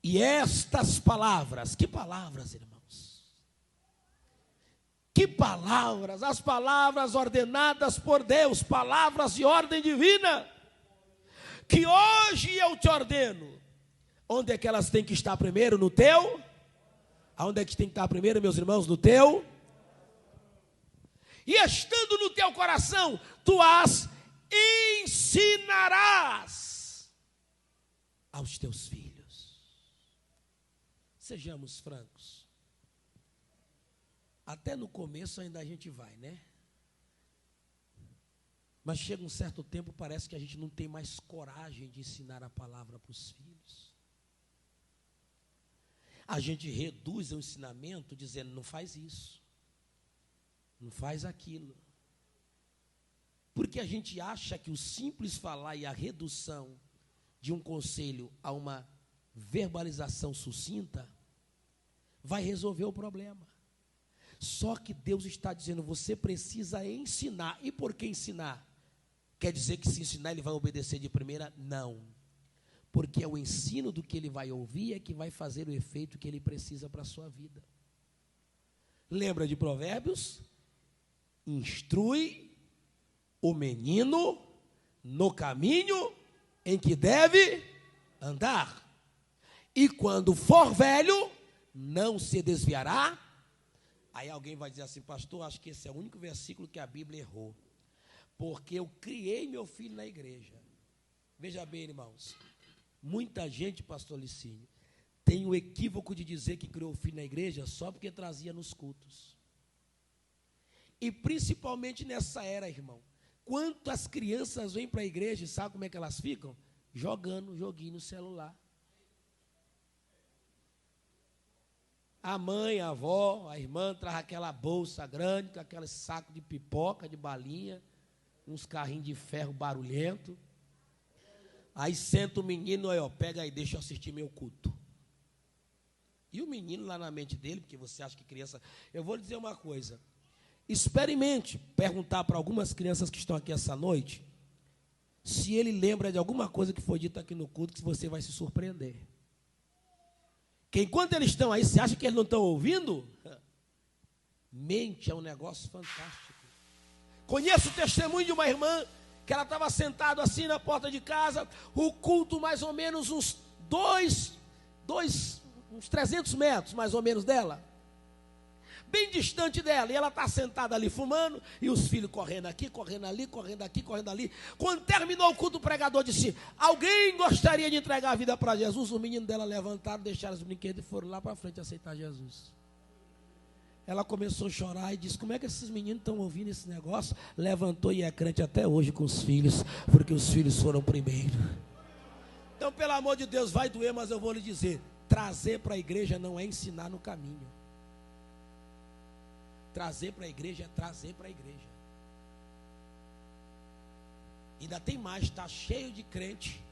e estas palavras, que palavras, irmãos? Que palavras? As palavras ordenadas por Deus, palavras de ordem divina, que hoje eu te ordeno. Onde é que elas têm que estar primeiro? No teu? Aonde é que tem que estar primeiro, meus irmãos? No teu? E estando no teu coração, tu as ensinarás aos teus filhos. Sejamos francos. Até no começo ainda a gente vai, né? Mas chega um certo tempo, parece que a gente não tem mais coragem de ensinar a palavra para os filhos. A gente reduz o ensinamento dizendo, não faz isso, não faz aquilo. Porque a gente acha que o simples falar e a redução de um conselho a uma verbalização sucinta vai resolver o problema. Só que Deus está dizendo, você precisa ensinar. E por que ensinar? Quer dizer que se ensinar ele vai obedecer de primeira? Não. Porque é o ensino do que ele vai ouvir é que vai fazer o efeito que ele precisa para a sua vida. Lembra de Provérbios? Instrui o menino no caminho em que deve andar. E quando for velho, não se desviará. Aí alguém vai dizer assim, pastor, acho que esse é o único versículo que a Bíblia errou. Porque eu criei meu filho na igreja. Veja bem, irmãos, muita gente, pastor Licínio, tem o equívoco de dizer que criou o filho na igreja só porque trazia nos cultos. E principalmente nessa era, irmão, quantas crianças vêm para a igreja e sabe como é que elas ficam? Jogando joguinho no celular. A mãe, a avó, a irmã traz aquela bolsa grande, com aquele saco de pipoca, de balinha, uns carrinhos de ferro barulhento. Aí senta o menino, aí, ó, pega aí, deixa eu assistir meu culto. E o menino lá na mente dele, porque você acha que criança... Eu vou lhe dizer uma coisa. Experimente perguntar para algumas crianças que estão aqui essa noite, se ele lembra de alguma coisa que foi dita aqui no culto, que você vai se surpreender. Que enquanto eles estão aí, você acha que eles não estão ouvindo? Mente é um negócio fantástico. Conheço o testemunho de uma irmã, que ela estava sentada assim na porta de casa, o culto mais ou menos uns 300 metros mais ou menos dela, bem distante dela, e ela está sentada ali fumando, e os filhos correndo aqui, correndo ali, correndo aqui, correndo ali. Quando terminou o culto, o pregador disse, alguém gostaria de entregar a vida para Jesus? O menino dela levantaram, deixaram os brinquedos e foram lá para frente aceitar Jesus. Ela começou a chorar e disse, como é que esses meninos estão ouvindo esse negócio? Levantou e é crente até hoje com os filhos, porque os filhos foram primeiro. Então, pelo amor de Deus, vai doer, mas eu vou lhe dizer, trazer para a igreja não é ensinar no caminho. Trazer para a igreja é trazer para a igreja. Ainda tem mais, está cheio de crente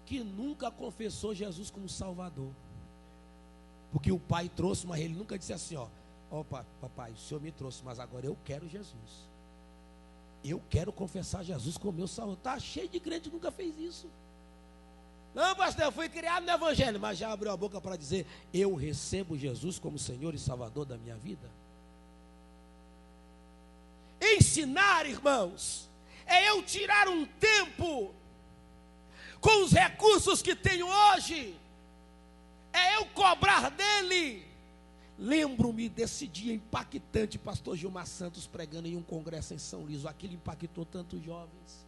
que nunca confessou Jesus como Salvador. Porque o pai trouxe, mas ele nunca disse assim, ó, papai, o senhor me trouxe, mas agora eu quero Jesus. Eu quero confessar Jesus como meu Salvador. Está cheio de crente que nunca fez isso. Não, pastor, eu fui criado no Evangelho, mas já abriu a boca para dizer, eu recebo Jesus como Senhor e Salvador da minha vida. Ensinar, irmãos, é eu tirar um tempo com os recursos que tenho hoje, é eu cobrar dele. Lembro-me desse dia impactante, pastor Gilmar Santos pregando em um congresso em São Luís. Aquilo impactou tantos jovens.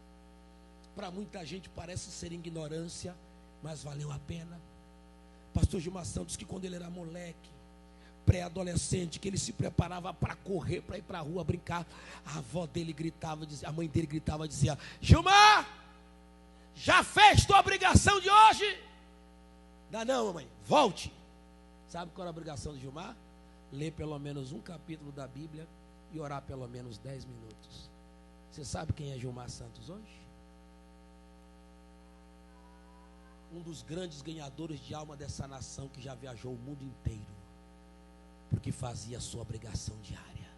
Para muita gente parece ser ignorância, mas valeu a pena. Pastor Gilmar Santos, que quando ele era moleque, pré-adolescente, que ele se preparava para correr, para ir para a rua brincar, a avó dele gritava, a mãe dele gritava, dizia, Gilmar, já fez tua obrigação de hoje? Dá não, mamãe, volte. Sabe qual era a obrigação de Gilmar? Ler pelo menos um capítulo da Bíblia e orar pelo menos 10 minutos. Você sabe quem é Gilmar Santos hoje? Um dos grandes ganhadores de alma dessa nação, que já viajou o mundo inteiro, porque fazia a sua obrigação diária.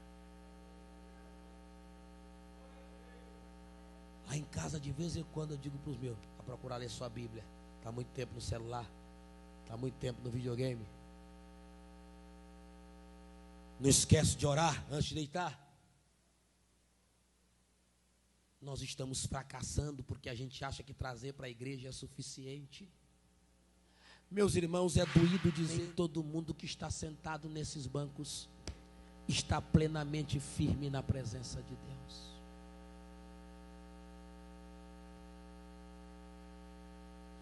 Lá em casa, de vez em quando, eu digo para os meus, para procurar ler sua Bíblia. Está muito tempo no celular, está muito tempo no videogame. Não esquece de orar antes de deitar. Nós estamos fracassando porque a gente acha que trazer para a igreja é suficiente. Meus irmãos, é doído dizer que todo mundo que está sentado nesses bancos está plenamente firme na presença de Deus.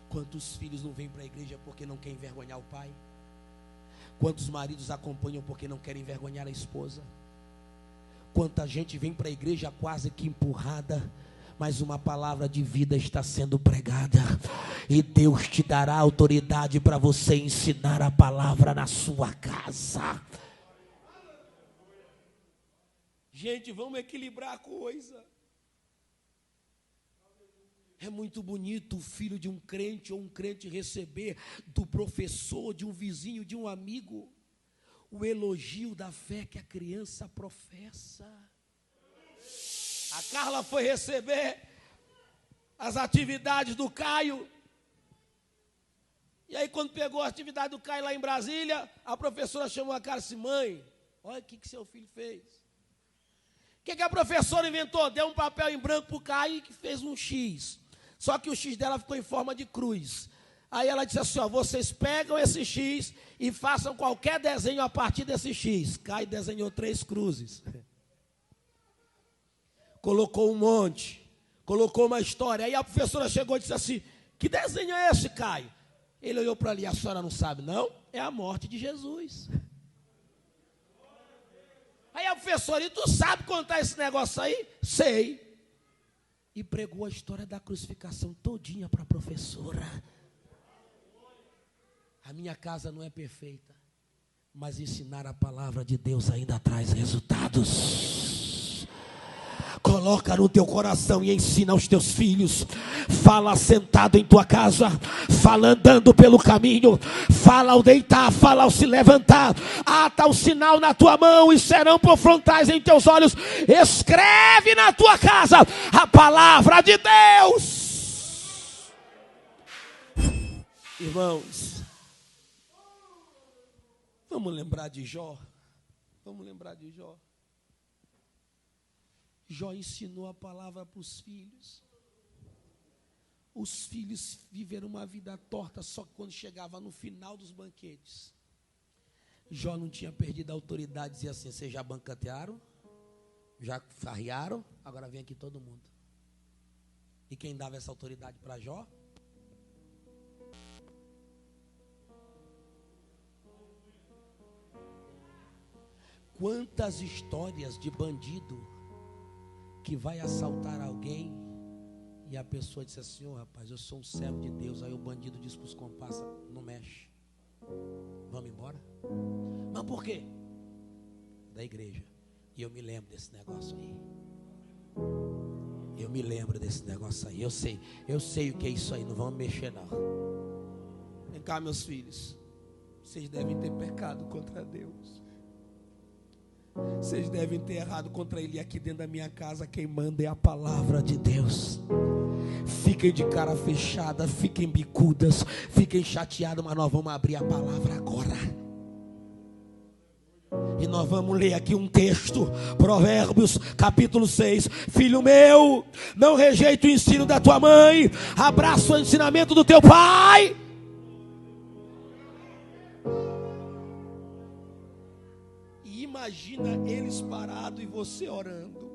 Quantos filhos não vêm para a igreja porque não querem envergonhar o pai? Quantos maridos acompanham porque não querem envergonhar a esposa? Quanta gente vem para a igreja quase que empurrada, mas uma palavra de vida está sendo pregada, e Deus te dará autoridade para você ensinar a palavra na sua casa. Gente, vamos equilibrar a coisa. É muito bonito o filho de um crente ou um crente receber do professor, de um vizinho, de um amigo, o elogio da fé que a criança professa. A Carla foi receber as atividades do Caio. E aí, quando pegou a atividade do Caio lá em Brasília, a professora chamou a Carla e disse, mãe, olha o que seu filho fez. O que a professora inventou? Deu um papel em branco para o Caio e fez um X. Só que o X dela ficou em forma de cruz. Aí ela disse assim, vocês pegam esse X e façam qualquer desenho a partir desse X. Caio desenhou 3 cruzes. Colocou um monte. Colocou uma história. Aí a professora chegou e disse assim, que desenho é esse, Caio? Ele olhou para ali, a senhora não sabe, não? É a morte de Jesus. Aí a professora, e tu sabe contar esse negócio aí? Sei. E pregou a história da crucificação todinha para a professora. A minha casa não é perfeita, mas ensinar a palavra de Deus ainda traz resultados. Coloca no teu coração e ensina aos teus filhos. Fala sentado em tua casa, fala andando pelo caminho, fala ao deitar, fala ao se levantar. Ata o sinal na tua mão e serão por frontais em teus olhos. Escreve na tua casa a palavra de Deus. Irmãos, vamos lembrar de Jó. Vamos lembrar de Jó. Jó ensinou a palavra para os filhos. Os filhos viveram uma vida torta, só que quando chegava no final dos banquetes, Jó não tinha perdido a autoridade, dizia assim, vocês já banquetearam, já farrearam, agora vem aqui todo mundo. E quem dava essa autoridade para Jó? Quantas histórias de bandido que vai assaltar alguém e a pessoa diz assim, rapaz, eu sou um servo de Deus. Aí o bandido diz para os comparsas, não mexe. por quê? Da igreja. E eu me lembro desse negócio aí. Eu me lembro desse negócio aí. Eu sei o que é isso aí. Não vamos mexer não. Vem cá, meus filhos. Vocês devem ter pecado contra Deus. Vocês devem ter errado contra Ele. Aqui dentro da minha casa quem manda é a palavra de Deus. Fiquem de cara fechada, fiquem bicudas, fiquem chateadas, mas nós vamos abrir a palavra agora. E nós vamos ler aqui um texto, Provérbios capítulo 6. Filho meu, não rejeite o ensino da tua mãe, abraça o ensinamento do teu pai. E imagina eles parados e você orando.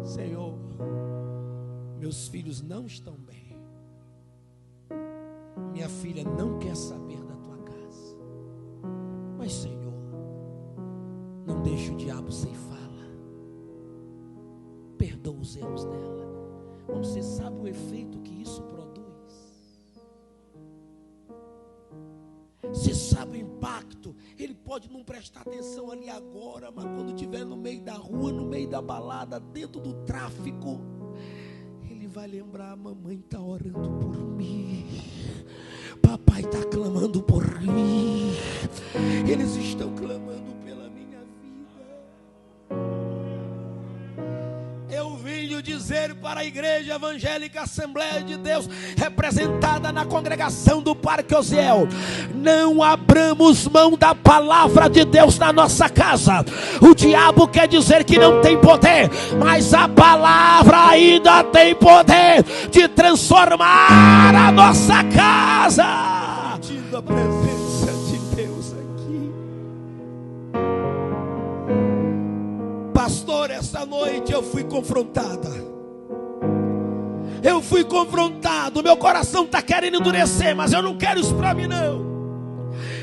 Senhor, meus filhos não estão bem. Minha filha não quer saber da tua casa. Mas Senhor, não deixe o diabo sem fala. Perdoa os erros dela. Você sabe o efeito que isso produz? Você sabe o impacto? Ele pode não prestar atenção ali agora, mas quando estiver no meio da rua, no meio da balada, dentro do tráfico, ele vai lembrar: a mamãe está orando por mim, papai está clamando por mim, eles estão clamando pela minha vida. Eu venho dizer para a Igreja Evangélica Assembleia de Deus, representada na congregação do Parque Osiel: não abramos mão da palavra de Deus na nossa casa. O diabo quer dizer que não tem poder, mas a palavra ainda tem poder de transformar a nossa casa. Sentindo a presença de Deus aqui. Pastor, essa noite eu fui confrontada. Meu coração está querendo endurecer, mas eu não quero isso para mim não.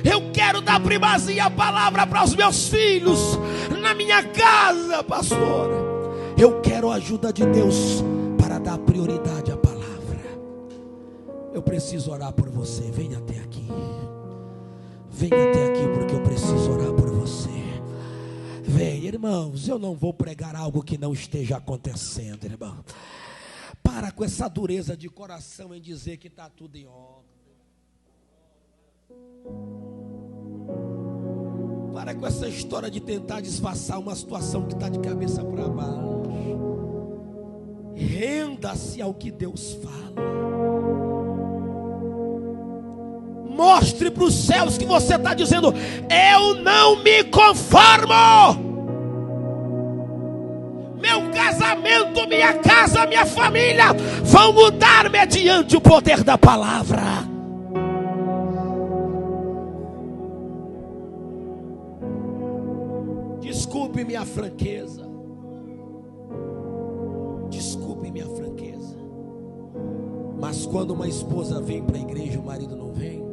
Eu quero dar primazia à palavra para os meus filhos, na minha casa, pastor. Eu quero a ajuda de Deus para dar prioridade à palavra. Eu preciso orar por você. Venha até aqui. Venha até aqui, porque eu preciso orar por você. Vem, irmãos, eu não vou pregar algo que não esteja acontecendo, irmão. Para com essa dureza de coração em dizer que está tudo em ordem. Para com essa história de tentar disfarçar uma situação que está de cabeça para baixo. Renda-se ao que Deus fala. Mostre para os céus que você está dizendo: eu não me conformo. Meu casamento, minha casa, minha família vão mudar mediante o poder da palavra. Desculpe minha franqueza. Desculpe minha franqueza. Mas quando uma esposa vem para a igreja e o marido não vem,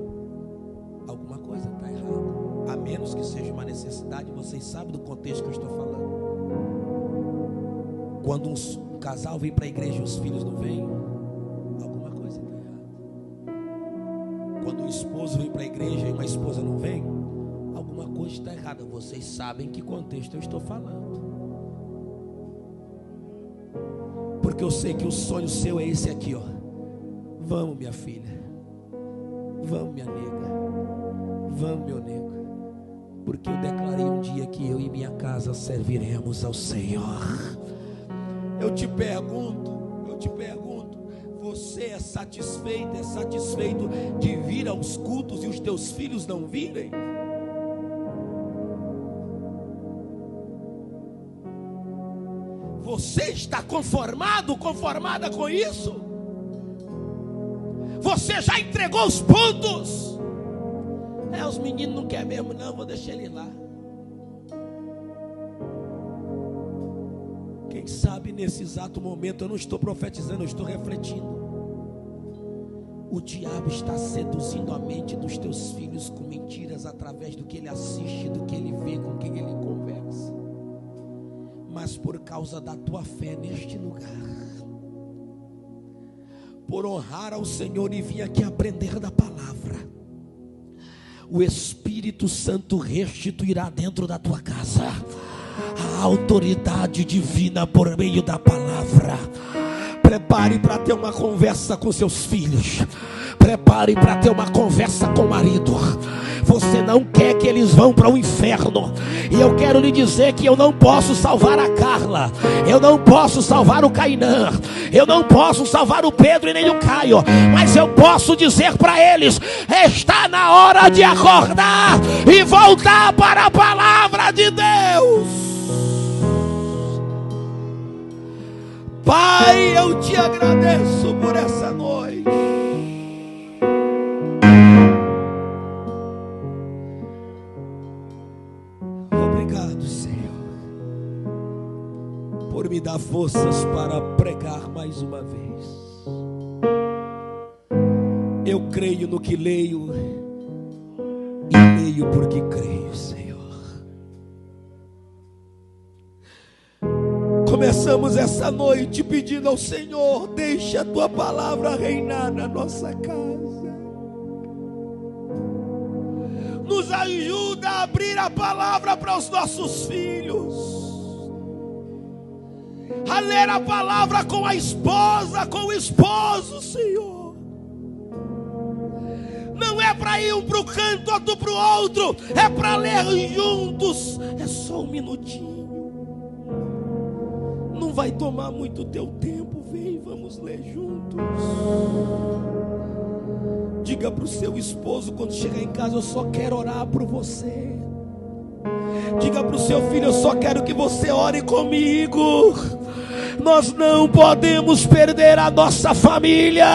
alguma coisa está errada. A menos que seja uma necessidade. Vocês sabem do contexto que eu estou falando. Quando um casal vem para a igreja e os filhos não vêm, alguma coisa está errada. Quando um esposo vem para a igreja e uma esposa não vem, alguma coisa está errada. Vocês sabem que contexto eu estou falando. Porque eu sei que o sonho seu é esse aqui, ó. Vamos, minha filha. Vamos, minha nega. Vamos, meu nego. Porque eu declarei um dia que eu e minha casa serviremos ao Senhor. Eu te pergunto, você é satisfeito de vir aos cultos e os teus filhos não virem? Você está conformada com isso? Você já entregou os pontos? Os meninos não querem mesmo não, vou deixar ele lá. Quem sabe nesse exato momento, eu não estou profetizando, eu estou refletindo. O diabo está seduzindo a mente dos teus filhos com mentiras através do que ele assiste, do que ele vê, com quem ele conversa. Mas por causa da tua fé neste lugar, por honrar ao Senhor e vir aqui aprender da palavra, o Espírito Santo restituirá dentro da tua casa a autoridade divina por meio da palavra. Prepare para ter uma conversa com seus filhos. Prepare para ter uma conversa com o marido. Você não quer que eles vão para o inferno. E eu quero lhe dizer que eu não posso salvar a Carla. Eu não posso salvar o Cainã. Eu não posso salvar o Pedro e nem o Caio. Mas eu posso dizer para eles: está na hora de acordar e voltar para a palavra de Deus. Pai, eu te agradeço por essa noite. Obrigado, Senhor, por me dar forças para pregar mais uma vez. Eu creio no que leio e leio porque creio, Senhor. Começamos essa noite pedindo ao Senhor: deixa a tua palavra reinar na nossa casa. Nos ajuda a abrir a palavra para os nossos filhos, a ler a palavra com a esposa, com o esposo, Senhor. Não é para ir um para o canto, outro para o outro, é para ler juntos. É só um minutinho. Não vai tomar muito teu tempo. Vem, vamos ler juntos. Diga para o seu esposo quando chegar em casa: eu só quero orar por você. Diga para o seu filho: eu só quero que você ore comigo. Nós não podemos perder a nossa família.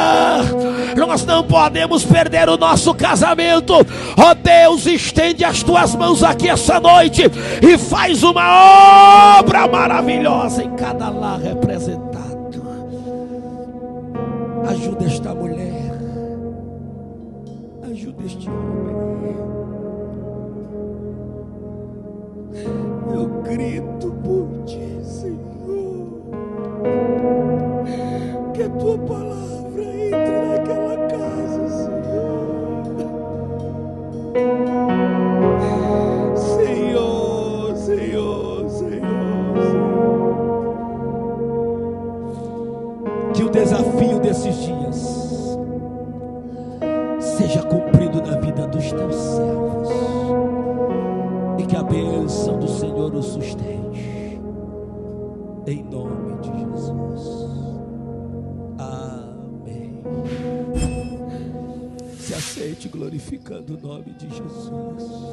Nós não podemos perder o nosso casamento. Ó Deus, estende as tuas mãos aqui essa noite e faz uma obra maravilhosa em cada lar representado. Ajuda esta mulher, ajuda este homem. Eu grito por ti, Senhor. Que a tua palavra entre naquela casa, Senhor. Senhor, que o desafio desses dias seja cumprido na vida dos teus servos e que a bênção do Senhor os sustente, em nome de Jesus. Amém. Se aceite glorificando o nome de Jesus.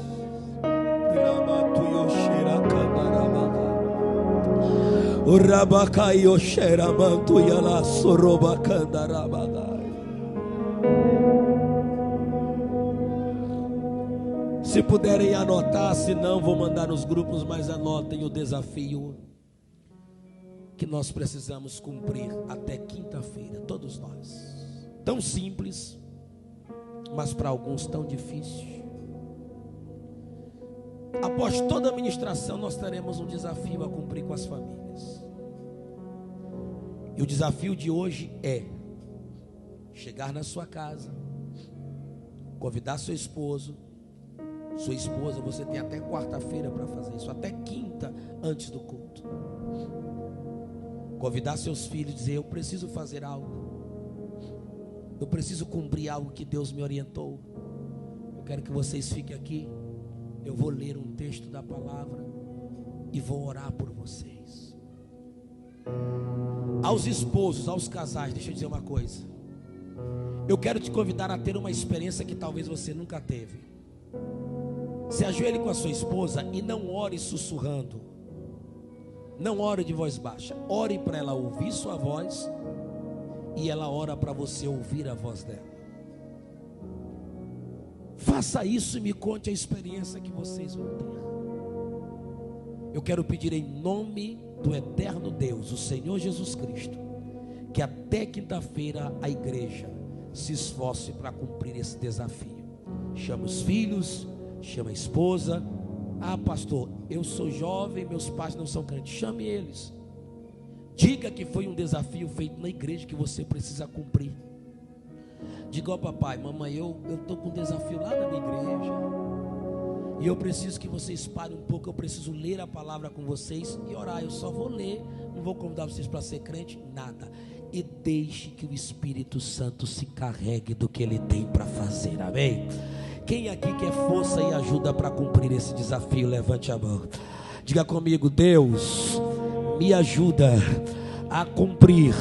Se puderem anotar, se não vou mandar nos grupos, mas anotem o desafio que nós precisamos cumprir até quinta-feira, todos nós. Tão simples, mas para alguns tão difícil. Após toda a ministração, nós teremos um desafio a cumprir com as famílias. E o desafio de hoje é chegar na sua casa, convidar seu esposo, sua esposa. Você tem até quarta-feira para fazer isso, até quinta antes do culto. Convidar seus filhos e dizer: eu preciso fazer algo, eu preciso cumprir algo que Deus me orientou. Eu quero que vocês fiquem aqui. Eu vou ler um texto da palavra e vou orar por vocês. Aos esposos, aos casais, deixa eu dizer uma coisa. Eu quero te convidar a ter uma experiência que talvez você nunca teve. Se ajoelhe com a sua esposa e não ore sussurrando. Não ore de voz baixa. Ore para ela ouvir sua voz e ela ora para você ouvir a voz dela. Faça isso e me conte a experiência que vocês vão ter. Eu quero pedir em nome do eterno Deus, o Senhor Jesus Cristo, que até quinta-feira a igreja se esforce para cumprir esse desafio. Chama os filhos, chama a esposa. Ah, pastor, eu sou jovem, meus pais não são crentes. Chame eles. Diga que foi um desafio feito na igreja que você precisa cumprir. Diga Diga ao papai, mamãe, eu estou com um desafio lá na minha igreja. E eu preciso que vocês parem um pouco. Eu preciso ler a palavra com vocês e orar. Eu só vou ler, não vou convidar vocês para ser crente, nada. E deixe que o Espírito Santo se encarregue do que ele tem para fazer, amém? Quem aqui quer força e ajuda para cumprir esse desafio? Levante a mão. Diga comigo, Deus, me ajuda a cumprir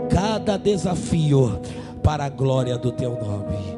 cada desafio para a glória do teu nome.